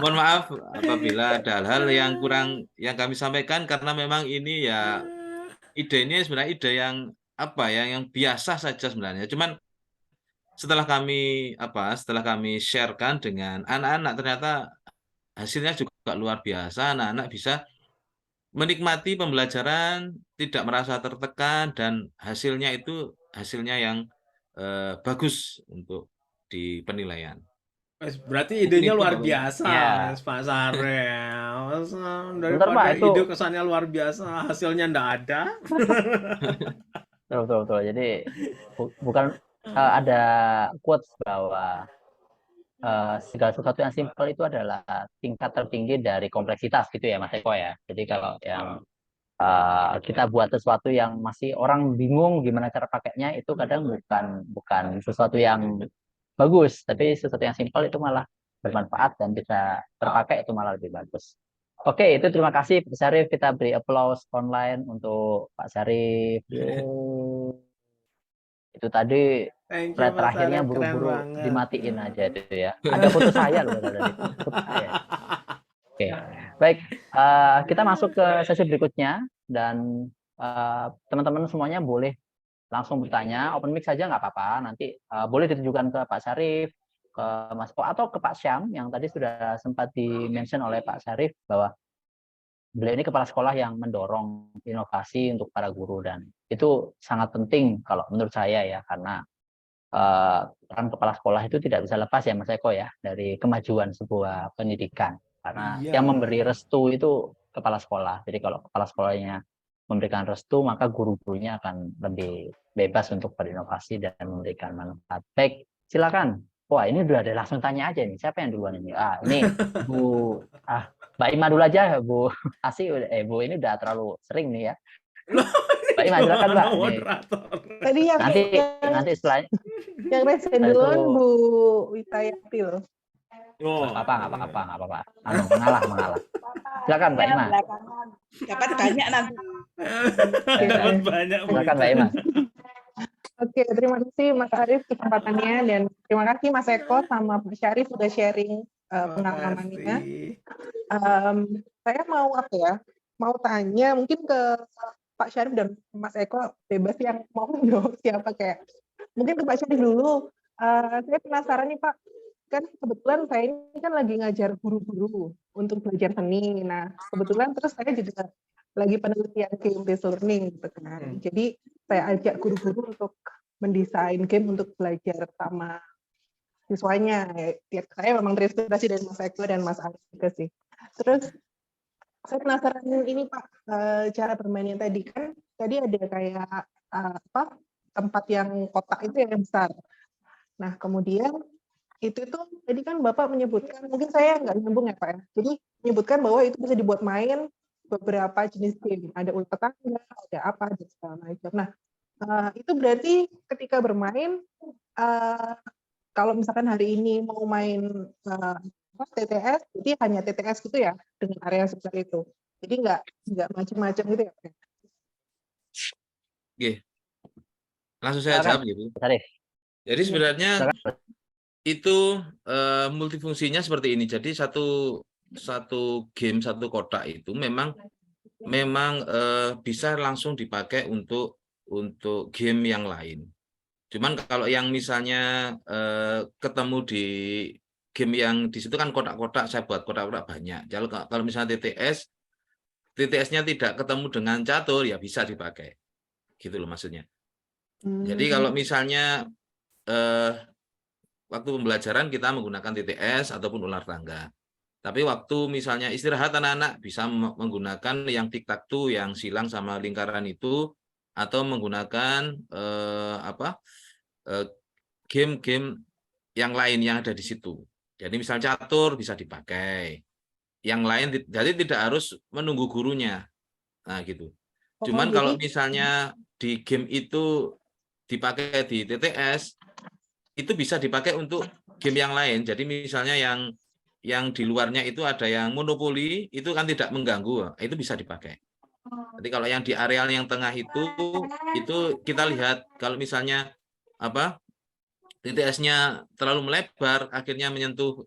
Mohon maaf apabila ada hal-hal yang kurang yang kami sampaikan karena memang ini ya idenya sebenarnya ide yang yang biasa saja sebenarnya. Cuman setelah kami sharekan dengan anak-anak ternyata hasilnya juga luar biasa. Anak-anak bisa menikmati pembelajaran, tidak merasa tertekan dan hasilnya itu hasilnya yang bagus untuk di penilaian. Berarti idenya Nipu luar Bapak Ibu. biasa, Ya, Pak Sarel. bentar Pak, Daripada itu ide kesannya luar biasa, hasilnya ndak ada. betul, betul, betul. Jadi bukan ada quotes bahwa segala sesuatu yang simpel itu adalah tingkat tertinggi dari kompleksitas gitu ya Mas Eko ya. Jadi kalau yang kita buat sesuatu yang masih orang bingung gimana cara pakainya itu kadang bukan bukan sesuatu yang bagus, tapi sesuatu yang simpel itu malah bermanfaat dan bisa terpakai itu malah lebih bagus. Oke, itu terima kasih Pak Syarif. Kita beri applause online untuk Pak Syarif. Yeay. Itu tadi Thank you slide Pak terakhirnya Sarel, keren buru-buru banget. dimatiin aja itu ya. Ada foto saya loh dari foto saya. Oke, baik. Kita masuk ke sesi berikutnya dan teman-teman semuanya boleh langsung bertanya, open mic saja nggak apa-apa. Nanti boleh ditujukan ke Pak Syarif, ke Mas Po, atau ke Pak Syam yang tadi sudah sempat di-mention oleh Pak Syarif bahwa beliau ini kepala sekolah yang mendorong inovasi untuk para guru dan itu sangat penting kalau menurut saya ya karena peran kepala sekolah itu tidak bisa lepas ya Mas Eko ya dari kemajuan sebuah pendidikan karena Iya. yang memberi restu itu kepala sekolah. Jadi kalau kepala sekolahnya memberikan restu maka guru-gurunya akan lebih bebas untuk berinovasi dan memberikan manfaat. Baik, silakan. Wah, ini udah ada langsung tanya aja nih. Siapa yang duluan ini? Ini Bu Mbak Ima dulu aja, Bu Asi. Bu ini udah terlalu sering nih ya. Mbak Ima silakan Mbak. Nih. Moderator. Tadi Nanti setelah yang resen duluan Bu Witayati loh. Oh, nggak apa-apa. Mengalah. Silakan Mbak Ima. Dapat banyak nanti. dapat banyak. Silakan Mbak Ima. Oke, terima kasih Mas Arif kesempatannya dan terima kasih Mas Eko sama Pak Syarif sudah sharing pengalamannya. Saya mau apa ya? Mau tanya mungkin ke Pak Syarif dan Mas Eko bebas yang mau jawab siapa kayak. Mungkin ke Pak Syarif dulu. Saya penasaran nih Pak. Kan kebetulan saya ini kan lagi ngajar guru-guru untuk belajar seni. Nah, kebetulan terus saya juga lagi penelitian game based learning gitu kan. Jadi saya ajak guru-guru untuk mendesain game untuk belajar sama siswanya. Ya, saya memang terinspirasi dari Mas Eko dan Mas Arif juga sih. Terus saya penasaran ini Pak, cara bermainnya tadi kan tadi ada kayak tempat yang kotak itu yang besar. Nah, kemudian itu tadi kan Bapak menyebutkan, mungkin saya nggak nyambung ya Pak ya, jadi menyebutkan bahwa itu bisa dibuat main beberapa jenis game, ada ular tetangga, ada apa, dan segala macam. Nah, itu berarti ketika bermain, kalau misalkan hari ini mau main TTS, jadi hanya TTS gitu ya, dengan area sebesar itu. Jadi nggak macam-macam gitu ya Pak? Oke. Langsung saya jawab gitu. Jadi sebenarnya itu multifungsinya seperti ini. Jadi satu game satu kotak itu memang bisa langsung dipakai untuk game yang lain. Cuman kalau yang misalnya ketemu di game yang di situ kan kotak-kotak, saya buat kotak-kotak banyak. Kalau misalnya TTS-nya tidak ketemu dengan catur ya bisa dipakai. Gitu loh maksudnya. Jadi kalau misalnya waktu pembelajaran kita menggunakan TTS ataupun ular tangga. Tapi waktu misalnya istirahat anak-anak bisa menggunakan yang tic-tac-toe, yang silang sama lingkaran itu, atau menggunakan game-game yang lain yang ada di situ. Jadi misal catur bisa dipakai. Yang lain jadi tidak harus menunggu gurunya. Nah gitu. Cuman kalau misalnya di game itu dipakai di TTS, itu bisa dipakai untuk game yang lain. Jadi misalnya yang di luarnya itu ada yang monopoli, itu kan tidak mengganggu, itu bisa dipakai. Jadi kalau yang di areal yang tengah itu kita lihat kalau misalnya TTS-nya terlalu melebar, akhirnya menyentuh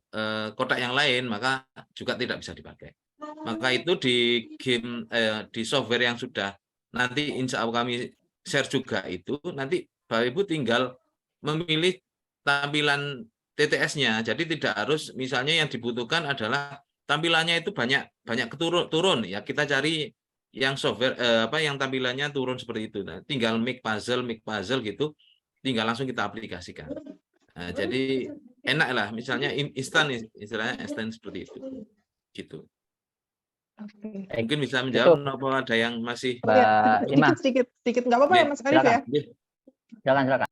kotak yang lain, maka juga tidak bisa dipakai. Maka itu di game di software yang sudah nanti insya Allah kami share juga itu, nanti Bapak Ibu tinggal memilih tampilan TTS-nya. Jadi tidak harus misalnya yang dibutuhkan adalah tampilannya itu banyak turun ya, kita cari yang software yang tampilannya turun seperti itu. Nah, tinggal make puzzle gitu, tinggal langsung kita aplikasikan. Nah, jadi enak lah, misalnya instan istilahnya instan seperti itu. Gitu. Oke. Baik, Mungkin bisa itu menjawab apa ada yang masih Oh ya, Mbak Ima, sedikit nggak apa-apa ya Nggih, Mas Arif silakan. ya. nggih. Silakan.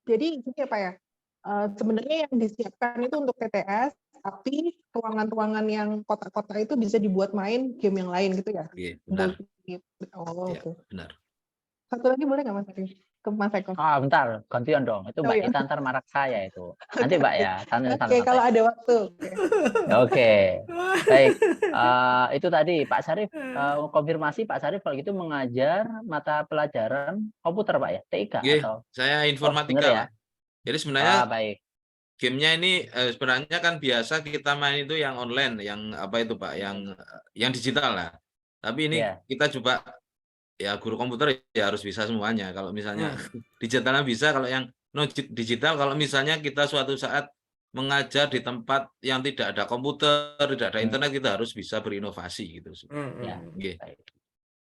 Jadi gini ya Pak ya, sebenarnya yang disiapkan itu untuk TTS, tapi ruangan-ruangan yang kotak-kotak itu bisa dibuat main game yang lain gitu ya? Nggih, benar. Oh, Ya, oke. benar. Satu lagi boleh nggak Mas Arif? Ke Mas Eko. Bentar, gantian dong. Itu Oh Mbak iya. Ita ntar marak saya itu. Nanti Mbak ya, Oke, santai. kalau ada waktu. Oke. Oke, baik. Itu tadi Pak Syarif, konfirmasi Pak Syarif kalau gitu mengajar mata pelajaran komputer Pak ya, TIK Nggih, atau? saya bener informatika, ya? Pak. Jadi sebenarnya Baik. gamenya ini sebenarnya kan biasa kita main itu yang online, yang apa itu Pak, yang digital lah. Tapi ini Iya. kita coba ya guru komputer ya harus bisa semuanya. Kalau misalnya digitalnya bisa, kalau yang non digital, kalau misalnya kita suatu saat mengajar di tempat yang tidak ada komputer, tidak ada internet, kita harus bisa berinovasi gitu. Ya, Nggih.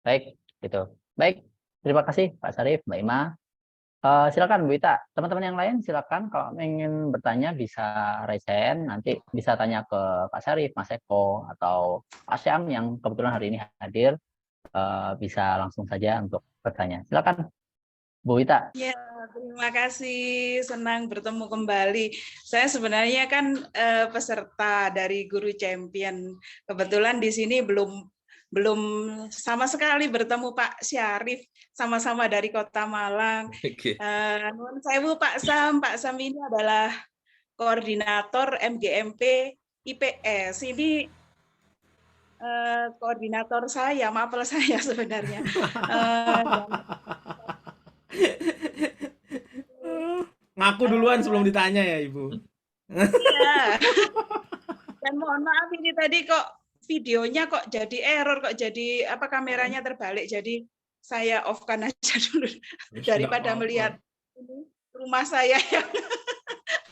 baik, gitu. Baik, terima kasih Pak Syarif, Mbak Ima. Silakan Bu Ita, teman-teman yang lain silakan kalau ingin bertanya bisa raise hand, nanti bisa tanya ke Pak Syarif, Mas Eko, atau Pak Syam yang kebetulan hari ini hadir, bisa langsung saja untuk bertanya. Silakan Bu Ita. Ya, terima kasih. Senang bertemu kembali. Saya sebenarnya kan peserta dari Guru Champion. Kebetulan di sini belum sama sekali bertemu Pak Syarif, sama-sama dari Kota Malang. Nuwun sewu Pak Sam ini adalah koordinator MGMP IPS. Ini koordinator saya, mapel saya sebenarnya. Ngaku duluan sebelum ditanya ya Ibu. Iya. Dan mohon maaf ini tadi kok videonya kok jadi error, kok jadi apa kameranya terbalik. Jadi saya off-kan aja dulu daripada melihat rumah saya yang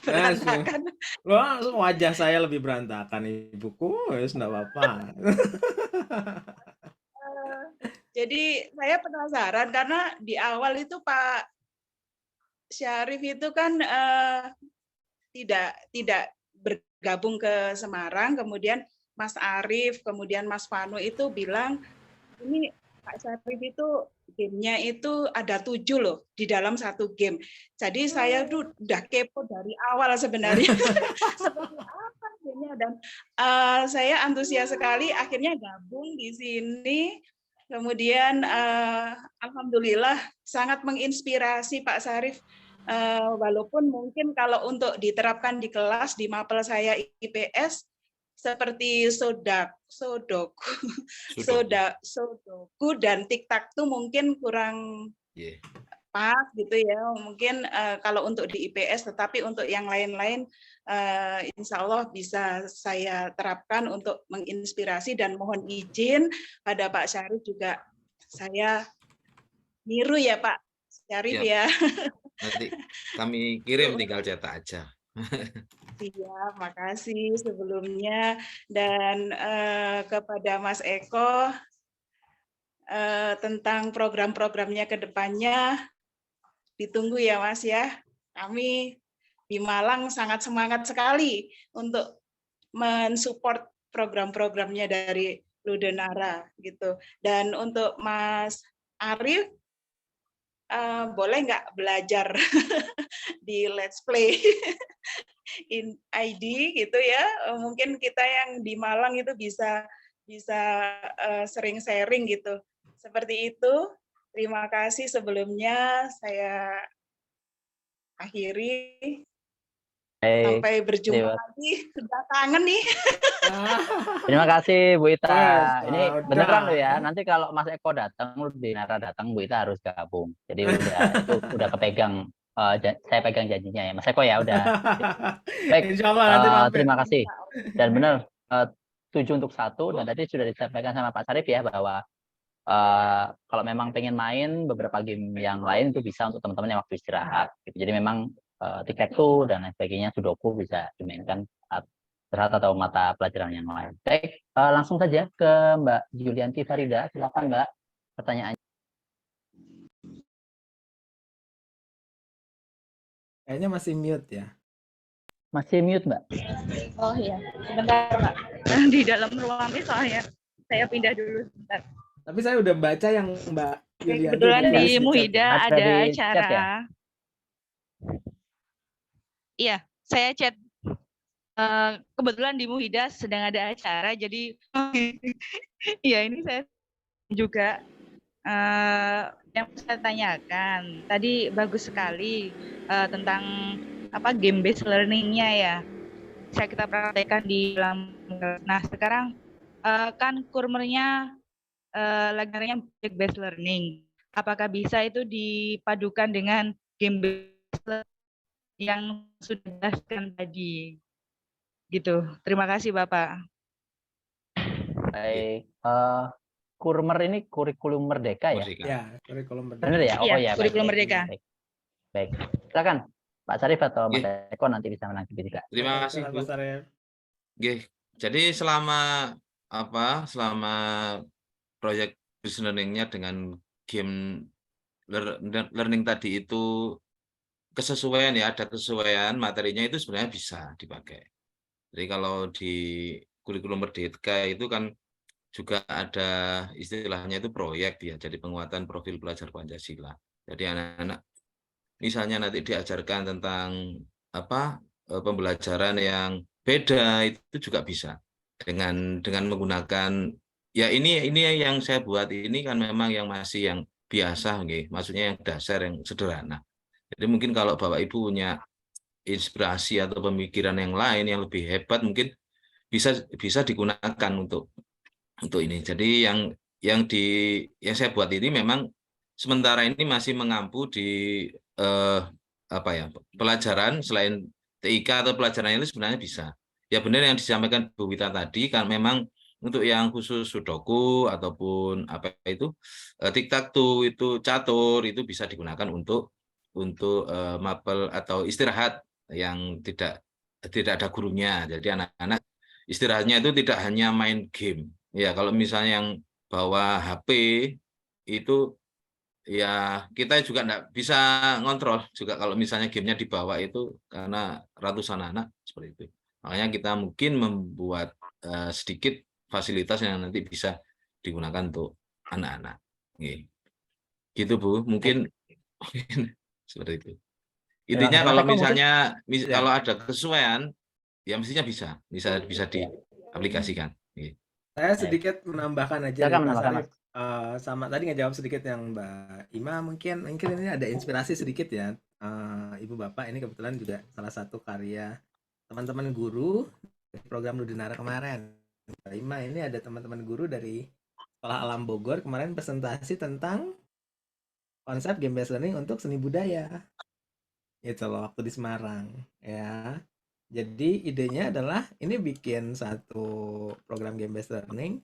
berantakan. Loh, wajah saya lebih berantakan Ibuku, wes enggak apa-apa. Jadi saya penasaran karena di awal itu Pak Syarif itu kan tidak bergabung ke Semarang, kemudian Mas Arif, kemudian Mas Vanu itu bilang ini Pak Syarif itu gamenya itu ada 7 loh di dalam satu game. Jadi saya tuh udah kepo dari awal sebenarnya seperti apa gamenya, dan saya antusias sekali akhirnya gabung di sini. Kemudian alhamdulillah sangat menginspirasi Pak Syarif. Walaupun mungkin kalau untuk diterapkan di kelas di mapel saya IPS seperti Sudoku dan TikTok tuh mungkin kurang pas gitu ya. Mungkin kalau untuk di IPS, tetapi untuk yang lain-lain insya Allah bisa saya terapkan untuk menginspirasi, dan mohon izin pada Pak Syarif juga saya niru ya Pak Syarif ya. Nanti kami kirim, tinggal cetak aja. Iya, makasih sebelumnya, dan kepada Mas Eko tentang program-programnya ke depannya ditunggu ya Mas ya. Kami di Malang sangat semangat sekali untuk mensupport program-programnya dari Ludenara gitu. Dan untuk Mas Arif boleh nggak belajar di Let's Play in ID gitu ya, mungkin kita yang di Malang itu bisa sering sharing gitu, seperti itu. Terima kasih sebelumnya, saya akhiri. Sampai berjumpa lagi, sudah kangen nih. Terima kasih Bu Ita. Ini udah. beneran loh ya. Nanti kalau Mas Eko datang, Ludenara datang, Bu Ita harus gabung. Jadi udah kepegang. Saya pegang janjinya ya, Mas Eko ya udah. Baik, terima kasih. Dan benar 7 untuk 1, dan tadi sudah disampaikan sama Pak Syarif ya bahwa kalau memang pengen main beberapa game yang lain itu bisa untuk teman-teman yang waktu istirahat. Gitu. Jadi memang tic-tac-toe dan lain sebagainya, Sudoku bisa dimainkan istirahat atau mata pelajaran yang lain. Baik, langsung saja ke Mbak Julianti Farida. Silakan Mbak, pertanyaannya. Kayaknya masih mute ya. Masih mute, Mbak. Oh iya, sebentar Pak. Di dalam ruang ini soalnya saya pindah dulu sebentar. Tapi saya udah baca yang Mbak Yulia Kebetulan juga di di chat Muhida ya. Ada ada di chat acara. ya? Iya, saya chat. Kebetulan di Muhida sedang ada acara, jadi iya ini saya juga yang saya tanyakan tadi bagus sekali tentang apa game based learning-nya ya. Saya kita praktekkan di dalam. Nah sekarang kan kurmernya lagarnya project based learning. Apakah bisa itu dipadukan dengan game based learning yang sudah dijelaskan tadi? Gitu. Terima kasih Bapak. Baik. Kurmer ini kurikulum merdeka ya? Merdeka. Ya, kurikulum Benar merdeka. ya? Oh Iya, ya, baik, kurikulum baik, merdeka. baik. Baik. Silakan Pak Sarif atau Mas Oke. Eko nanti bisa menanggapi juga. Terima Oke, kasih, silakan Bu. Pak Sarif. Oke. Jadi selama proyek business learning-nya dengan game learning tadi itu kesesuaian ya, ada kesesuaian materinya itu sebenarnya bisa dipakai. Jadi kalau di kurikulum merdeka itu kan juga ada istilahnya itu proyek ya, jadi penguatan profil pelajar Pancasila. Jadi anak-anak misalnya nanti diajarkan tentang pembelajaran yang beda itu juga bisa dengan menggunakan ya ini yang saya buat ini kan memang yang masih yang biasa nih, maksudnya yang dasar yang sederhana. Jadi mungkin kalau Bapak Ibu punya inspirasi atau pemikiran yang lain yang lebih hebat mungkin bisa digunakan untuk ini. Jadi yang saya buat ini memang sementara ini masih mengampu di pelajaran selain TIK atau pelajaran itu sebenarnya bisa. Ya benar yang disampaikan Bu Wita tadi kan memang untuk yang khusus sudoku ataupun tic-tac-toe itu catur itu bisa digunakan untuk mapel atau istirahat yang tidak ada gurunya. Jadi anak-anak istirahatnya itu tidak hanya main game. Ya, kalau misalnya yang bawa HP itu ya kita juga enggak bisa ngontrol juga kalau misalnya gamenya dibawa itu karena ratusan anak seperti itu. Makanya kita mungkin membuat sedikit fasilitas yang nanti bisa digunakan untuk anak-anak. Gitu Bu, mungkin seperti itu. Intinya kalau misalnya kalau ada kesesuaian ya mestinya bisa diaplikasikan. Saya sedikit menambahkan aja Silakan Pak menambahkan, Sarif. Sama tadi ngejawab sedikit yang Mbak Ima, mungkin ini ada inspirasi sedikit ya. Ibu Bapak ini kebetulan juga salah satu karya teman-teman guru dari program Ludinara kemarin. Mbak Ima ini ada teman-teman guru dari Sekolah Alam Bogor kemarin presentasi tentang konsep game based learning untuk seni budaya. Itu loh waktu di Semarang ya. Jadi idenya adalah ini bikin satu program game based learning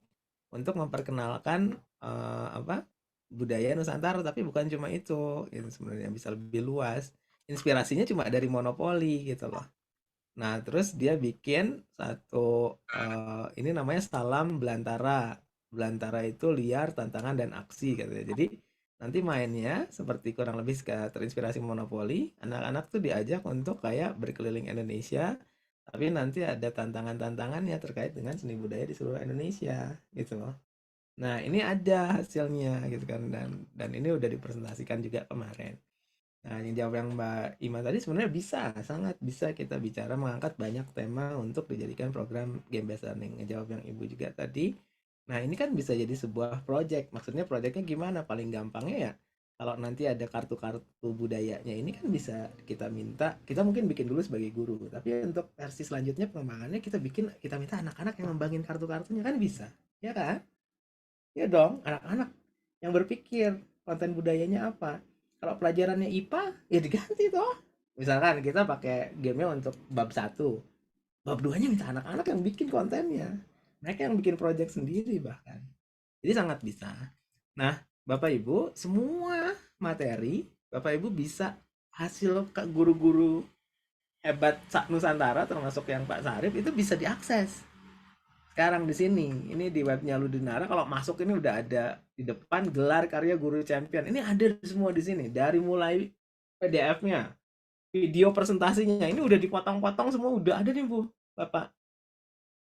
untuk memperkenalkan budaya Nusantara, tapi bukan cuma itu sebenarnya bisa lebih luas. Inspirasinya cuma dari monopoli gitu loh. Nah terus dia bikin satu ini namanya Salam Belantara. Belantara itu liar, tantangan dan aksi katanya. Jadi nanti mainnya seperti kurang lebih terinspirasi monopoli, anak-anak tuh diajak untuk kayak berkeliling Indonesia, tapi nanti ada tantangan-tantangannya terkait dengan seni budaya di seluruh Indonesia gitu loh. Nah ini ada hasilnya gitu kan, dan ini udah dipresentasikan juga kemarin. Nah yang jawab yang Mbak Ima tadi sebenarnya sangat bisa kita bicara mengangkat banyak tema untuk dijadikan program game based learning. Ngejawab yang Ibu juga tadi. Nah ini kan bisa jadi sebuah project. Maksudnya projectnya gimana? Paling gampangnya ya kalau nanti ada kartu-kartu budayanya ini kan bisa kita minta, kita mungkin bikin dulu sebagai guru. Tapi untuk versi selanjutnya pengembangannya kita minta anak-anak yang ngembangin kartu-kartunya kan bisa. Ya kan? Ya dong, anak-anak yang berpikir konten budayanya apa. Kalau pelajarannya IPA ya diganti toh. Misalkan kita pakai gamenya untuk bab 1. Bab 2-nya minta anak-anak yang bikin kontennya. Mereka yang bikin project sendiri bahkan. Jadi sangat bisa. Nah, Bapak Ibu, semua materi Bapak Ibu bisa hasil guru-guru hebat Nusantara termasuk yang Pak Sarif itu bisa diakses. Sekarang di sini, ini di webnya Ludinara kalau masuk ini udah ada di depan gelar karya guru champion. Ini ada semua di sini dari mulai PDF-nya, video presentasinya ini udah dipotong-potong semua, udah ada nih Bu, Bapak.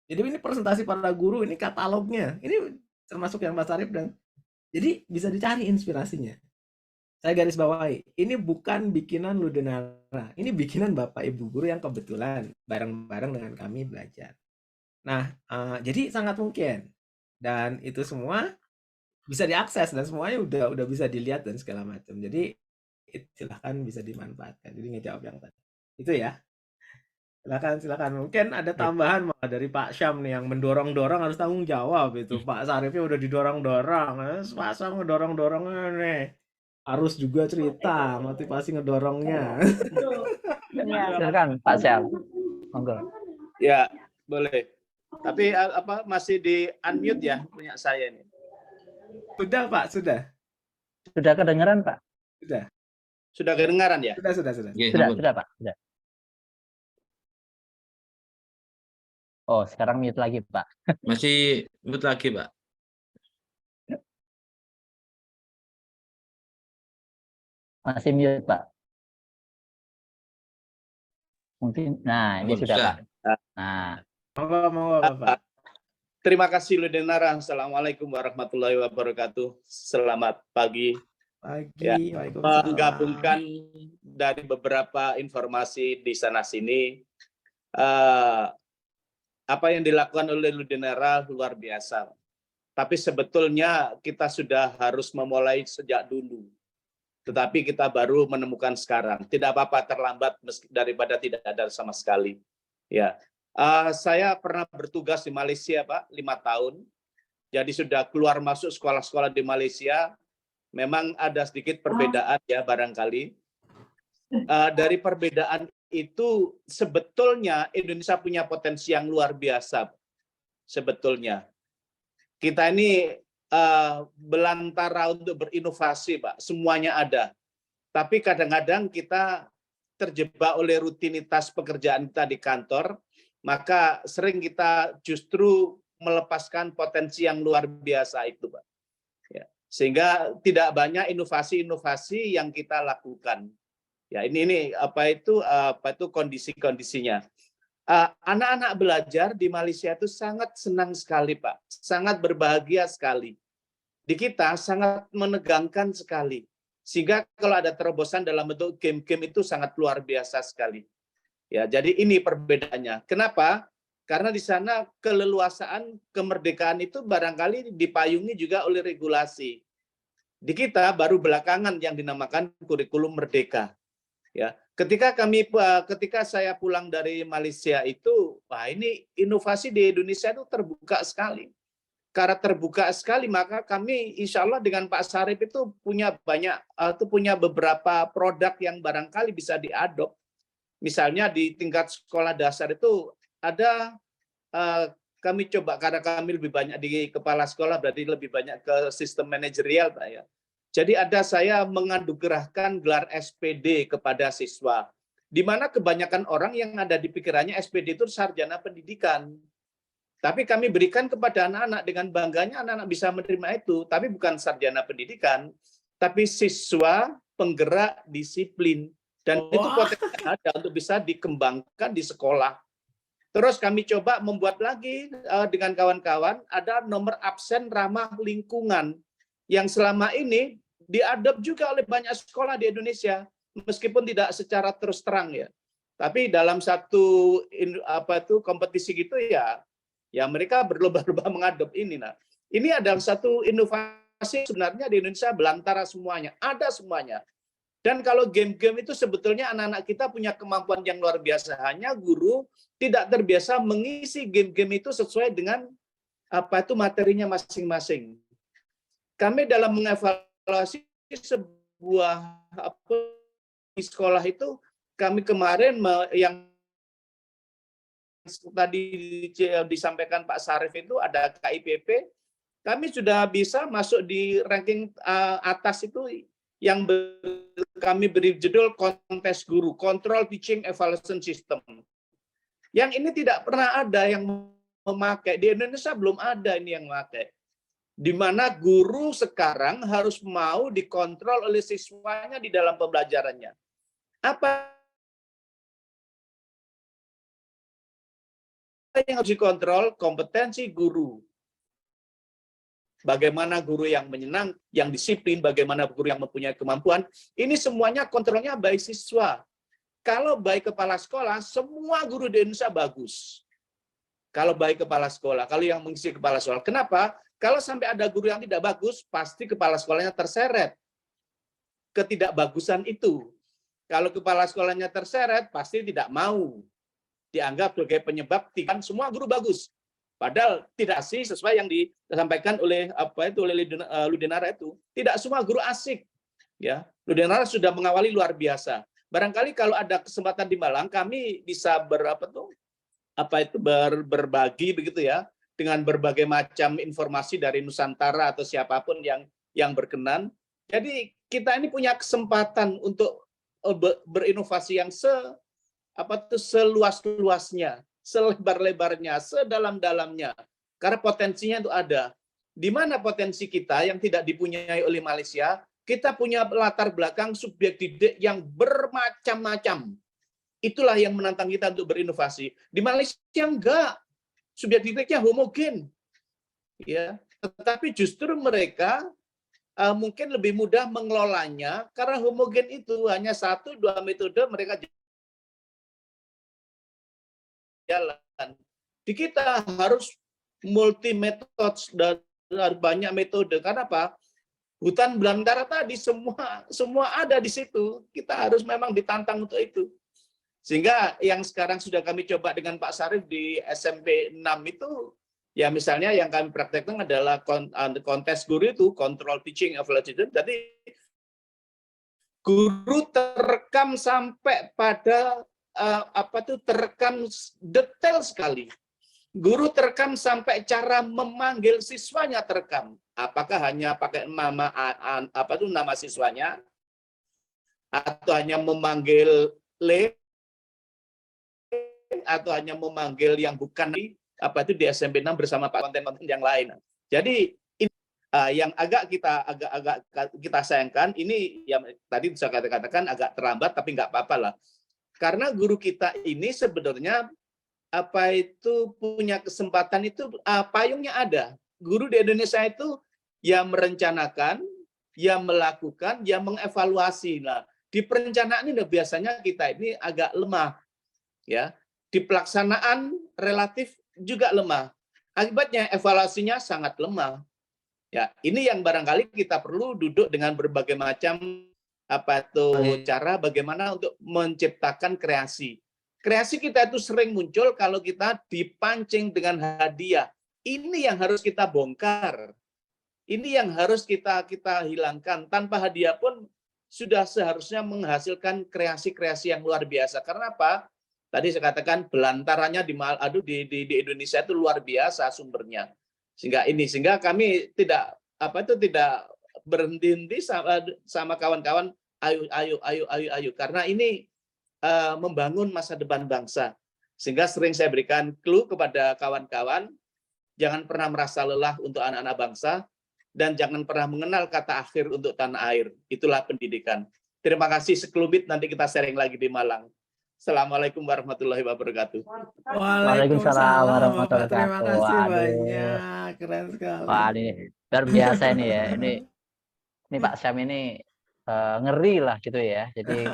Jadi ini presentasi para guru, ini katalognya. Ini termasuk yang Mas Arief dan jadi bisa dicari inspirasinya. Saya garis bawahi, ini bukan bikinan Ludenara. Ini bikinan Bapak Ibu guru yang kebetulan bareng-bareng dengan kami belajar. Nah, jadi sangat mungkin. Dan itu semua bisa diakses dan semuanya udah bisa dilihat dan segala macam. Jadi silahkan bisa dimanfaatkan. Jadi ngejawab yang tadi. Itu ya. Silakan. Mungkin ada tambahan malah dari Pak Syam nih yang mendorong-dorong harus tanggung jawab itu. Pak Sarifnya udah didorong-dorong. Pak Syam ngedorong-dorongnya nih. Harus juga cerita motivasi ngedorongnya. Silakan Pak Syam. Monggo. Ya, boleh. Tapi masih di unmute ya punya saya ini. Sudah Pak, sudah. Sudah kedengaran Pak? Sudah. Sudah kedengaran ya? Sudah. Oke, Sudah Pak. Sudah. Oh, sekarang mute lagi Pak. Masih mute lagi, Pak. Masih mute Pak. Mungkin, nah ini sudah Pak. Nah, Monggo Bapak. Terima kasih Ludenara. Assalamualaikum warahmatullahi wabarakatuh. Selamat pagi. Ya, Waalaikumsalam. menggabungkan dari beberapa informasi di sana sini, apa yang dilakukan oleh Ludenara luar biasa. Tapi sebetulnya kita sudah harus memulai sejak dulu. Tetapi kita baru menemukan sekarang. Tidak apa-apa terlambat daripada tidak ada sama sekali. Ya, saya pernah bertugas di Malaysia, Pak, 5 tahun. Jadi sudah keluar masuk sekolah-sekolah di Malaysia. Memang ada sedikit perbedaan ya barangkali. Dari perbedaan itu sebetulnya Indonesia punya potensi yang luar biasa. Sebetulnya kita ini belantara untuk berinovasi, Pak. Semuanya ada. Tapi kadang-kadang kita terjebak oleh rutinitas pekerjaan kita di kantor, maka sering kita justru melepaskan potensi yang luar biasa itu, Pak. Ya. Sehingga tidak banyak inovasi-inovasi yang kita lakukan. Ya, ini apa itu kondisi-kondisinya. Anak-anak belajar di Malaysia itu sangat senang sekali, Pak. Sangat berbahagia sekali. Di kita sangat menegangkan sekali. Sehingga kalau ada terobosan dalam bentuk game-game itu sangat luar biasa sekali. Ya, jadi ini perbedaannya. Kenapa? Karena di sana keleluasaan, kemerdekaan itu barangkali dipayungi juga oleh regulasi. Di kita baru belakangan yang dinamakan kurikulum merdeka. Ya, ketika saya pulang dari Malaysia itu, wah ini inovasi di Indonesia itu terbuka sekali. Karena terbuka sekali, maka kami insya Allah dengan Pak Sarif itu punya beberapa produk yang barangkali bisa diadop. Misalnya di tingkat sekolah dasar itu ada kami coba, karena kami lebih banyak di kepala sekolah, berarti lebih banyak ke sistem manajerial, Pak ya. Jadi ada saya menganugerahkan gelar SPD kepada siswa, di mana kebanyakan orang yang ada di pikirannya SPD itu sarjana pendidikan. Tapi kami berikan kepada anak-anak dengan bangganya, anak-anak bisa menerima itu, tapi bukan sarjana pendidikan, tapi siswa penggerak disiplin. Dan itu potensi ada untuk bisa dikembangkan di sekolah. Terus kami coba membuat lagi dengan kawan-kawan, ada nomor absen ramah lingkungan, yang selama ini diadop juga oleh banyak sekolah di Indonesia, meskipun tidak secara terus terang ya. Tapi dalam satu kompetisi gitu ya mereka berlomba-lomba mengadop ini. Nah, ini adalah satu inovasi sebenarnya di Indonesia belantara semuanya, ada semuanya. Dan kalau game-game itu sebetulnya anak-anak kita punya kemampuan yang luar biasa, hanya guru tidak terbiasa mengisi game-game itu sesuai dengan materinya masing-masing. Kami dalam mengevaluasi sebuah di sekolah itu, kami kemarin yang tadi disampaikan Pak Sarif itu ada KIPP, kami sudah bisa masuk di ranking atas itu yang kami beri judul kontes guru, Control Teaching Evaluation System. Yang ini tidak pernah ada yang memakai, di Indonesia belum ada ini yang memakai. Di mana guru sekarang harus mau dikontrol oleh siswanya di dalam pembelajarannya. Apa yang harus dikontrol? Kompetensi guru. Bagaimana guru yang menyenang, yang disiplin, bagaimana guru yang mempunyai kemampuan. Ini semuanya kontrolnya baik siswa. Kalau baik kepala sekolah, semua guru di Indonesia bagus. Kalau baik kepala sekolah, kalau yang mengisi kepala sekolah. Kenapa? Kalau sampai ada guru yang tidak bagus, pasti kepala sekolahnya terseret. Ketidakbagusan itu. Kalau kepala sekolahnya terseret, pasti tidak mau dianggap sebagai penyebab tidak semua guru bagus. Padahal tidak sih sesuai yang disampaikan oleh Ludinara itu. Tidak semua guru asik. Ya, Ludinara sudah mengawali luar biasa. Barangkali kalau ada kesempatan di Malang, kami bisa berbagi begitu ya, dengan berbagai macam informasi dari Nusantara atau siapapun yang berkenan. Jadi kita ini punya kesempatan untuk berinovasi yang seluas-luasnya, selebar-lebarnya, sedalam-dalamnya. Karena potensinya itu ada. Di mana potensi kita yang tidak dipunyai oleh Malaysia, kita punya latar belakang subjek didik yang bermacam-macam. Itulah yang menantang kita untuk berinovasi. Di Malaysia enggak. Subjek didiknya homogen. Ya, tetapi justru mereka mungkin lebih mudah mengelolanya karena homogen itu hanya 1-2 metode mereka jalan. Di kita harus multi metode dan banyak metode. Karena apa? Hutan belantara tadi semua ada di situ. Kita harus memang ditantang untuk itu. Sehingga yang sekarang sudah kami coba dengan Pak Sarif di SMP 6 itu, ya misalnya yang kami praktekkan adalah kontes guru itu, control teaching evaluation. Jadi guru terekam sampai pada terekam detail sekali. Guru terekam sampai cara memanggil siswanya terekam. Apakah hanya pakai nama siswanya atau hanya memanggil atau hanya memanggil yang bukan di SMP 6 bersama Pak konten-konten yang lain. Jadi yang agak kita sayangkan ini yang tadi bisa katakan agak terlambat tapi nggak apa-apa lah. Karena guru kita ini sebenarnya punya kesempatan itu payungnya ada. Guru di Indonesia itu yang merencanakan, yang melakukan, yang mengevaluasi. Nah, di perencanaan ini biasanya kita ini agak lemah. Ya. Di pelaksanaan relatif juga lemah. Akibatnya evaluasinya sangat lemah. Ya, ini yang barangkali kita perlu duduk dengan berbagai macam cara bagaimana untuk menciptakan kreasi. Kreasi kita itu sering muncul kalau kita dipancing dengan hadiah. Ini yang harus kita bongkar. Ini yang harus kita hilangkan. Tanpa hadiah pun sudah seharusnya menghasilkan kreasi-kreasi yang luar biasa. Karena apa? Tadi saya katakan belantaranya di Indonesia itu luar biasa sumbernya. Sehingga kami tidak berhenti sama kawan-kawan ayo karena ini membangun masa depan bangsa. Sehingga sering saya berikan clue kepada kawan-kawan, jangan pernah merasa lelah untuk anak-anak bangsa dan jangan pernah mengenal kata akhir untuk tanah air. Itulah pendidikan. Terima kasih sekelumit, nanti kita sharing lagi di Malang. Assalamualaikum warahmatullahi wabarakatuh. Waalaikumsalam warahmatullahi Bapak, terima wabarakatuh. kasih Waduh. banyak. Keren sekali. Wah, ini luar biasa ini ya. Ini Pak Syam ini ngeri lah gitu ya. Jadi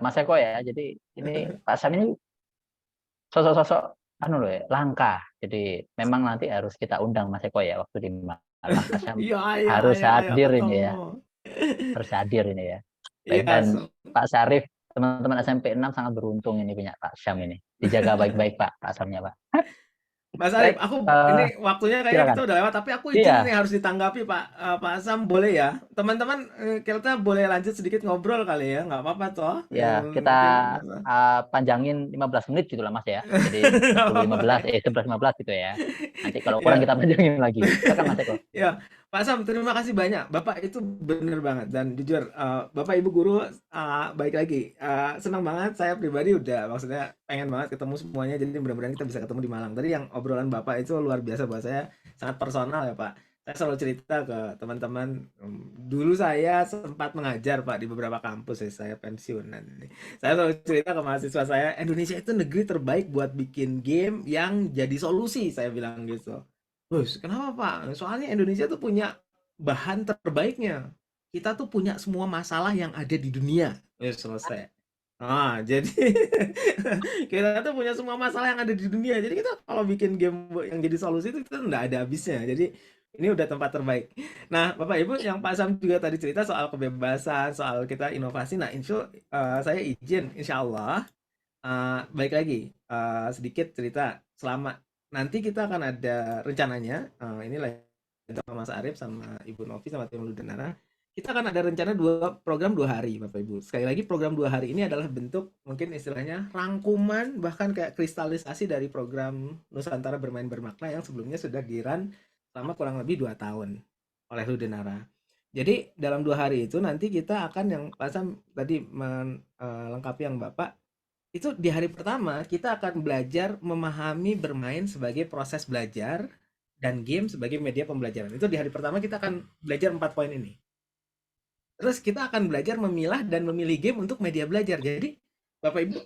Mas Eko ya. Jadi ini Pak Syam ini sosok-sosok langka. Jadi memang nanti harus kita undang Mas Eko ya waktu di Malang. Pak Syam harus hadir ini ya. Harus hadir ini ya. Baik, dan Pak Syarif, teman-teman SMP 6 sangat beruntung ini punya Pak Syam ini. Dijaga baik-baik Pak Syamnya Pak. Mas Arif, Baik, aku ini waktunya kayaknya silakan. kita udah lewat, tapi aku izin Iya. nih harus ditanggapi Pak Sam, boleh ya? Teman-teman kita boleh lanjut sedikit ngobrol kali ya, nggak apa-apa toh? Ya, kita panjangin 15 menit gitu lah Mas ya. Jadi 11:15 gitu ya. Nanti kalau kurang kita panjangin lagi. Silakan Mas Eko. Ya, Pak Sam, terima kasih banyak. Bapak itu benar banget dan jujur, Bapak Ibu guru baik lagi. Senang banget, saya pribadi udah maksudnya pengen banget ketemu semuanya. Jadi mudah-mudahan kita bisa ketemu di Malang. Tadi yang obrolan Bapak itu luar biasa buat saya, sangat personal ya Pak. Saya selalu cerita ke teman-teman, dulu saya sempat mengajar Pak di beberapa kampus ya, saya pensiunan ini. Saya selalu cerita ke mahasiswa saya, Indonesia itu negeri terbaik buat bikin game yang jadi solusi, saya bilang gitu. Terus, kenapa Pak? Soalnya Indonesia tuh punya bahan terbaiknya. Kita tuh punya semua masalah yang ada di dunia. Ya, selesai. Ah, jadi kita tuh punya semua masalah yang ada di dunia. Jadi kita kalau bikin game yang jadi solusi itu kita nggak ada habisnya. Jadi ini udah tempat terbaik. Nah, Bapak Ibu, yang Pak Sam juga tadi cerita soal kebebasan, soal kita inovasi. Nah, saya izin, insya Allah, baik lagi, sedikit cerita. Selama nanti kita akan ada rencananya, ini lagi sama Mas Arif, sama Ibu Novi, sama tim Ludenara. Kita akan ada rencana program 2 hari, Bapak Ibu. Sekali lagi, program 2 hari ini adalah bentuk mungkin istilahnya rangkuman, bahkan kayak kristalisasi dari program Nusantara Bermain Bermakna yang sebelumnya sudah di-run selama kurang lebih 2 tahun oleh Ludenara. Jadi dalam 2 hari itu nanti kita akan yang Pak Sam tadi melengkapi yang Bapak, itu di hari pertama kita akan belajar memahami bermain sebagai proses belajar dan game sebagai media pembelajaran. Itu di hari pertama kita akan belajar 4 poin ini. Terus kita akan belajar memilah dan memilih game untuk media belajar. Jadi Bapak Ibu,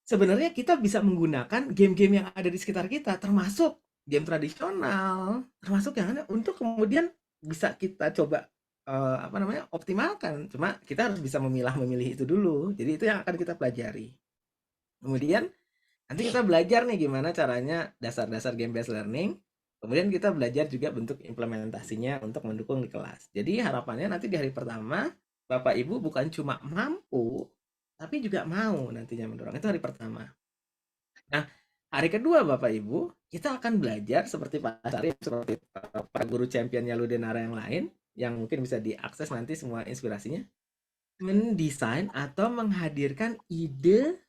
sebenarnya kita bisa menggunakan game-game yang ada di sekitar kita, termasuk game tradisional, termasuk yang ada untuk kemudian bisa kita coba optimalkan. Cuma kita harus bisa memilih itu dulu. Jadi itu yang akan kita pelajari. Kemudian nanti kita belajar nih gimana caranya dasar-dasar game based learning. Kemudian kita belajar juga bentuk implementasinya untuk mendukung di kelas. Jadi harapannya nanti di hari pertama, Bapak Ibu bukan cuma mampu, tapi juga mau nantinya mendorong. Itu hari pertama. Nah, hari kedua Bapak Ibu, kita akan belajar seperti Pak Sarif, seperti para guru championnya Ludenara yang lain, yang mungkin bisa diakses nanti semua inspirasinya, mendesain atau menghadirkan ide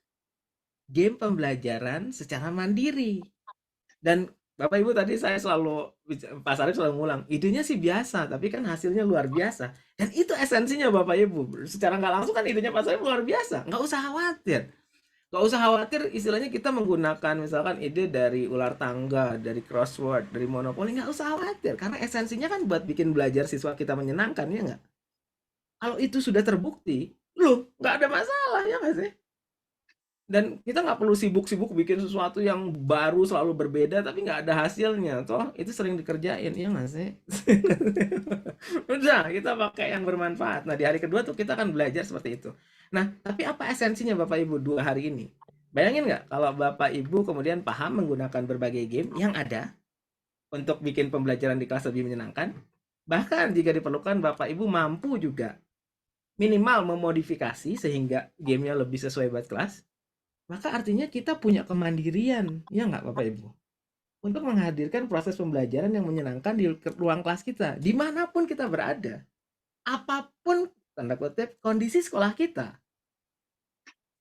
game pembelajaran secara mandiri. Dan Bapak Ibu tadi Pak Sarif selalu ngulang, idenya sih biasa, tapi kan hasilnya luar biasa. Dan itu esensinya Bapak Ibu. Secara nggak langsung kan idenya Pak Sarif luar biasa. Nggak usah khawatir. Nggak usah khawatir istilahnya kita menggunakan misalkan ide dari ular tangga, dari crossword, dari monopoli. Nggak usah khawatir. Karena esensinya kan buat bikin belajar siswa kita menyenangkan, ya nggak? Kalau itu sudah terbukti, nggak ada masalah, ya nggak sih? Dan kita nggak perlu sibuk-sibuk bikin sesuatu yang baru selalu berbeda tapi nggak ada hasilnya, toh itu sering dikerjain, ya nggak sih? Udah, kita pakai yang bermanfaat. Nah, di hari kedua tuh kita akan belajar seperti itu. Nah, tapi apa esensinya Bapak Ibu 2 hari ini? Bayangin nggak kalau Bapak Ibu kemudian paham menggunakan berbagai game yang ada untuk bikin pembelajaran di kelas lebih menyenangkan, bahkan jika diperlukan Bapak Ibu mampu juga minimal memodifikasi sehingga gamenya lebih sesuai buat kelas, maka artinya kita punya kemandirian, ya nggak Bapak Ibu? Untuk menghadirkan proses pembelajaran yang menyenangkan di ruang kelas kita, dimanapun kita berada. Apapun, tanda kutip, kondisi sekolah kita.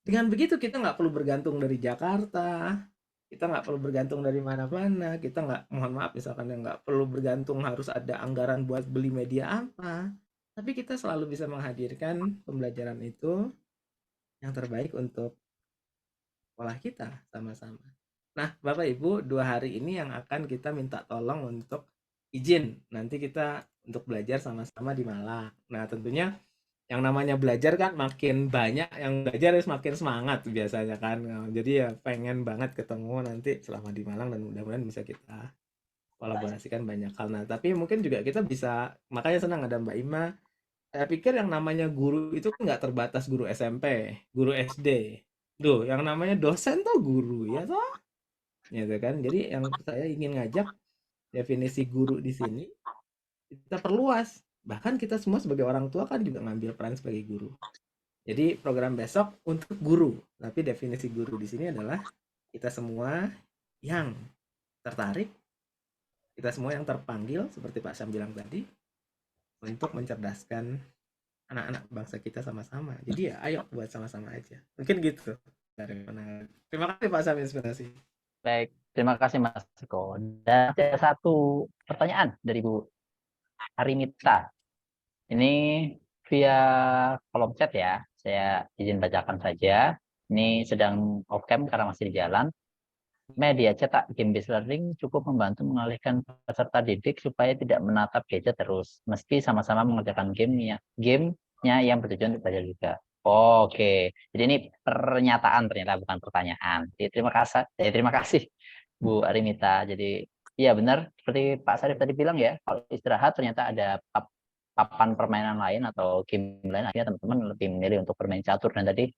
Dengan begitu kita nggak perlu bergantung dari Jakarta, kita nggak perlu bergantung dari mana-mana, kita nggak, mohon maaf misalkan nggak perlu bergantung harus ada anggaran buat beli media apa, tapi kita selalu bisa menghadirkan pembelajaran itu yang terbaik untuk sekolah kita sama-sama. Nah, Bapak Ibu, 2 hari ini yang akan kita minta tolong untuk izin nanti kita untuk belajar sama-sama di Malang. Nah, tentunya yang namanya belajar kan makin banyak yang belajar makin semangat biasanya kan. Jadi ya pengen banget ketemu nanti selama di Malang dan mudah-mudahan bisa kita kolaborasikan banyak hal. Nah, tapi mungkin juga kita bisa, makanya senang ada Mbak Ima. Saya pikir yang namanya guru itu nggak terbatas guru SMP, guru SD. Duh, yang namanya dosen tuh guru, ya toh? Gitu kan. Jadi yang saya ingin ngajak definisi guru di sini kita perluas. Bahkan kita semua sebagai orang tua kan juga ngambil peran sebagai guru. Jadi program besok untuk guru, tapi definisi guru di sini adalah kita semua yang tertarik, kita semua yang terpanggil seperti Pak Sam bilang tadi untuk mencerdaskan anak-anak bangsa kita sama-sama. Jadi ya ayo buat sama-sama aja. Mungkin gitu. Terima kasih Pak Sam inspirasi. Baik, terima kasih Mas Eko. Dan ada satu pertanyaan dari Bu Arimita. Ini via kolom chat ya. Saya izin bacakan saja. Ini sedang off cam karena masih di jalan. media cetak game-based learning cukup membantu mengalihkan peserta didik supaya tidak menatap gadget terus, meski sama-sama mengerjakan gamenya yang bertujuan untuk belajar juga. Oke, jadi ini pernyataan ternyata bukan pertanyaan. Jadi terima kasih Bu Arimita. Jadi iya benar seperti Pak Sarif tadi bilang ya, kalau istirahat ternyata ada papan permainan lain atau game lain, akhirnya teman-teman lebih memilih untuk bermain catur, dan tadi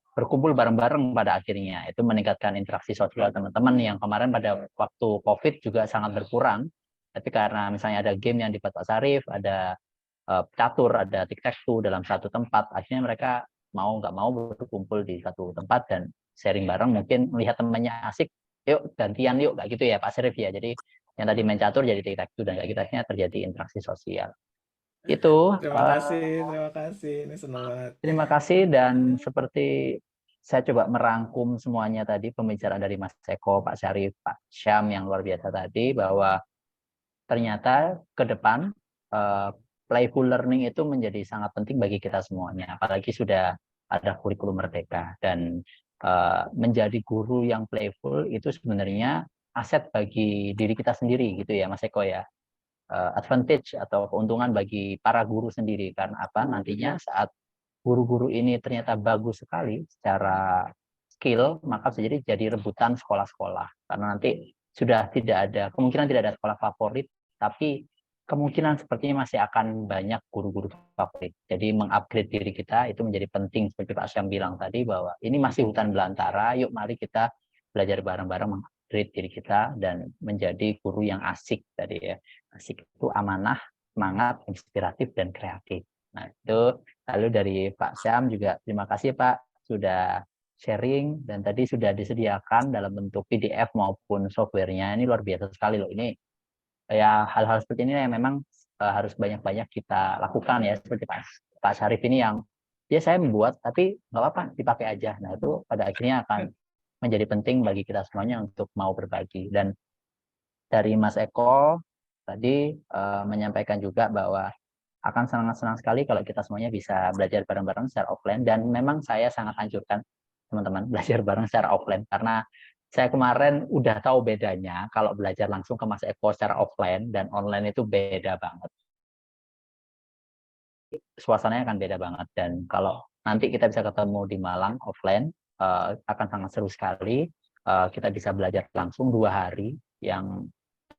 berkumpul bareng-bareng pada akhirnya itu meningkatkan interaksi sosial teman-teman yang kemarin pada waktu COVID juga sangat berkurang. Tapi karena misalnya ada game yang dibuat Pak Sarif, ada catur, ada tic-tac-toe dalam satu tempat, akhirnya mereka mau nggak mau berkumpul di satu tempat dan sharing bareng, mungkin melihat temannya asik, yuk gantian yuk, kayak gitu ya Pak Sarif ya. Jadi yang tadi main catur jadi tic-tac-toe dan kayak gitu, akhirnya terjadi interaksi sosial. Itu Terima kasih. Ini senang banget. terima kasih, dan seperti saya coba merangkum semuanya tadi, pembicaraan dari Mas Eko, Pak Syarif, Pak Syam yang luar biasa tadi, bahwa ternyata ke depan playful learning itu menjadi sangat penting bagi kita semuanya, apalagi sudah ada kurikulum merdeka, dan menjadi guru yang playful itu sebenarnya aset bagi diri kita sendiri gitu ya Mas Eko ya. Advantage atau keuntungan bagi para guru sendiri, karena apa, nantinya saat guru-guru ini ternyata bagus sekali secara skill, maka bisa jadi rebutan sekolah-sekolah, karena nanti sudah tidak ada kemungkinan tidak ada sekolah favorit, tapi kemungkinan sepertinya masih akan banyak guru-guru favorit. Jadi mengupgrade diri kita itu menjadi penting, seperti Pak Syam bilang tadi, bahwa ini masih hutan belantara, yuk mari kita belajar bareng-bareng mengupgrade diri kita dan menjadi guru yang asik tadi ya. Asik itu amanah, semangat, inspiratif, dan kreatif. Nah, itu lalu dari Pak Syam juga terima kasih Pak sudah sharing, dan tadi sudah disediakan dalam bentuk PDF maupun softwarenya. Ini luar biasa sekali loh. Ini ya hal-hal seperti ini yang memang harus banyak-banyak kita lakukan ya, seperti Pak Syarif ini yang ya saya membuat tapi nggak apa-apa dipakai aja. Nah, itu pada akhirnya akan menjadi penting bagi kita semuanya untuk mau berbagi. Dan dari Mas Eko tadi menyampaikan juga bahwa akan sangat senang sekali kalau kita semuanya bisa belajar bareng-bareng secara offline, dan memang saya sangat anjurkan teman-teman belajar bareng secara offline, karena saya kemarin udah tahu bedanya kalau belajar langsung ke Mas Eko secara offline dan online itu beda banget. Suasananya akan beda banget, dan kalau nanti kita bisa ketemu di Malang offline akan sangat seru sekali. Kita bisa belajar langsung 2 hari, yang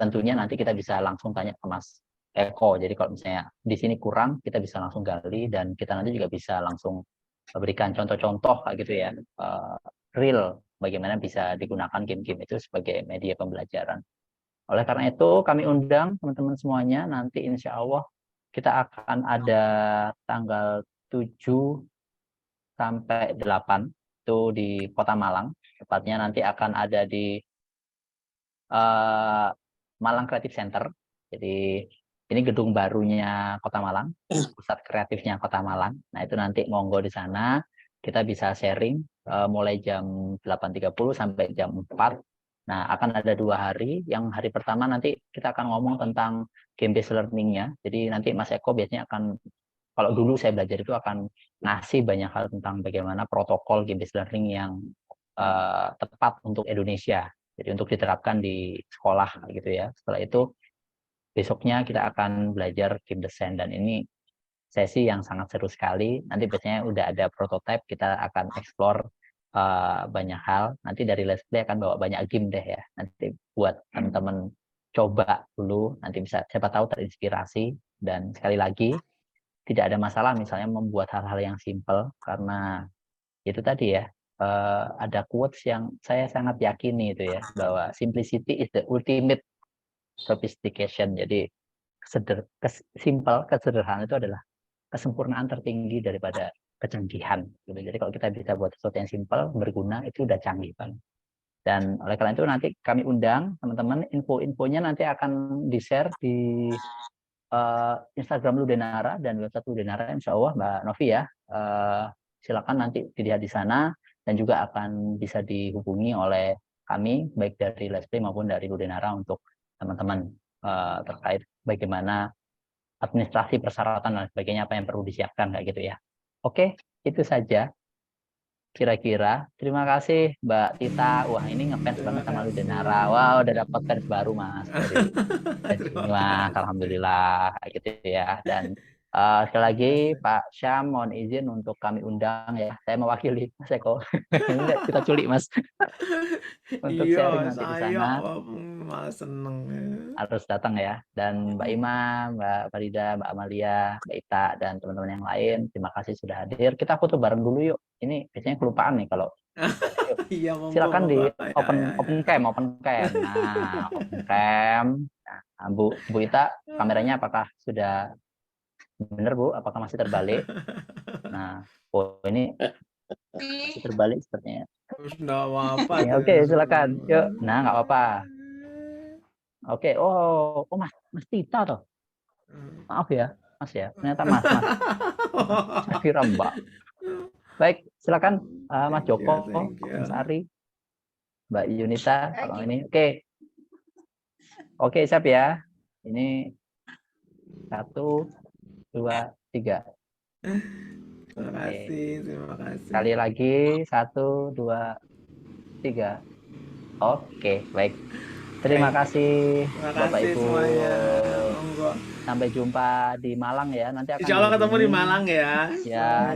tentunya nanti kita bisa langsung tanya ke Mas Eko. Jadi kalau misalnya di sini kurang, kita bisa langsung gali, dan kita nanti juga bisa langsung berikan contoh-contoh kayak gitu ya, real bagaimana bisa digunakan game-game itu sebagai media pembelajaran. Oleh karena itu kami undang teman-teman semuanya, nanti insya Allah kita akan ada tanggal 7 sampai 8 itu di Kota Malang. Tepatnya nanti akan ada di Malang Creative Center. Jadi ini gedung barunya Kota Malang, pusat kreatifnya Kota Malang. Nah, itu nanti monggo di sana kita bisa sharing mulai jam 8.30 sampai jam 4. Nah, akan ada 2 hari. Yang hari pertama nanti kita akan ngomong tentang game-based learning-nya. Jadi nanti Mas Eko biasanya akan, kalau dulu saya belajar itu akan ngasih banyak hal tentang bagaimana protokol game-based learning yang tepat untuk Indonesia. Jadi untuk diterapkan di sekolah gitu ya. Setelah itu besoknya kita akan belajar game design, dan ini sesi yang sangat seru sekali. Nanti biasanya udah ada prototype, kita akan explore banyak hal. Nanti dari Let's Play akan bawa banyak game deh ya. Nanti buat teman-teman coba dulu, nanti bisa siapa tahu terinspirasi. Dan sekali lagi tidak ada masalah misalnya membuat hal-hal yang simple, karena itu tadi ya, ada quotes yang saya sangat yakini itu ya, bahwa simplicity is the ultimate sophistication. Jadi kesederhanaan itu adalah kesempurnaan tertinggi daripada kecanggihan gitu. Jadi kalau kita bisa buat sesuatu yang simpel, berguna, itu udah canggih banget. Dan oleh karena itu nanti kami undang teman-teman, info-infonya nanti akan di-share di Instagram Ludenara dan website Ludenara, insya Allah Mbak Novi ya. Silakan nanti dilihat di sana, dan juga akan bisa dihubungi oleh kami baik dari Let's Play maupun dari Ludenara untuk teman-teman terkait bagaimana administrasi persyaratan dan sebagainya, apa yang perlu disiapkan kayak gitu ya. Oke, itu saja. kira-kira. Terima kasih Mbak Tita. Wah, ini ngefans banget sama Ludenara. Wah, udah dapat fans baru Mas dari Terima sini Mas. kasih. Alhamdulillah gitu ya. Dan sekali lagi Pak Syam mohon izin untuk kami undang ya. Saya mewakili Mas Eko. Enggak, kita culik Mas untuk Iya, sharing nanti di saya sana. malah seneng ya. Harus datang ya. Dan Mbak Ima, Mbak Farida, Mbak Amalia, Mbak Ita, dan teman-teman yang lain, terima kasih sudah hadir. Kita foto bareng dulu yuk. Ini biasanya kelupaan nih kalau Iya, monggo, silakan di monggo. Ya, open ya, ya. open cam. Nah, open cam. Nah, Bu Ita, kameranya apakah sudah benar Bu? Apakah masih terbalik? Nah, oh ini masih terbalik sepertinya. Terus nggak apa-apa Ya, tuh. oke, silakan. Yuk. Nah, nggak apa-apa. Oke, oh Mas Tita toh. Maaf ya, Mas ya. Ternyata Mas. Saya kira Mbak. Baik, silakan Mas Thank you, Joko, thank you. Mas Ari, Mbak Yunita, kalau ini. Oke, siap ya. Ini 1, 2, 3. Terima kasih, terima kasih. Sekali lagi 1, 2, 3. Oke, baik. Terima kasih Terima Bapak kasih Ibu. semuanya. Monggo. Sampai jumpa di Malang ya. Nanti akan Insya Allah ketemu di dihubungi. Malang ya. Ya,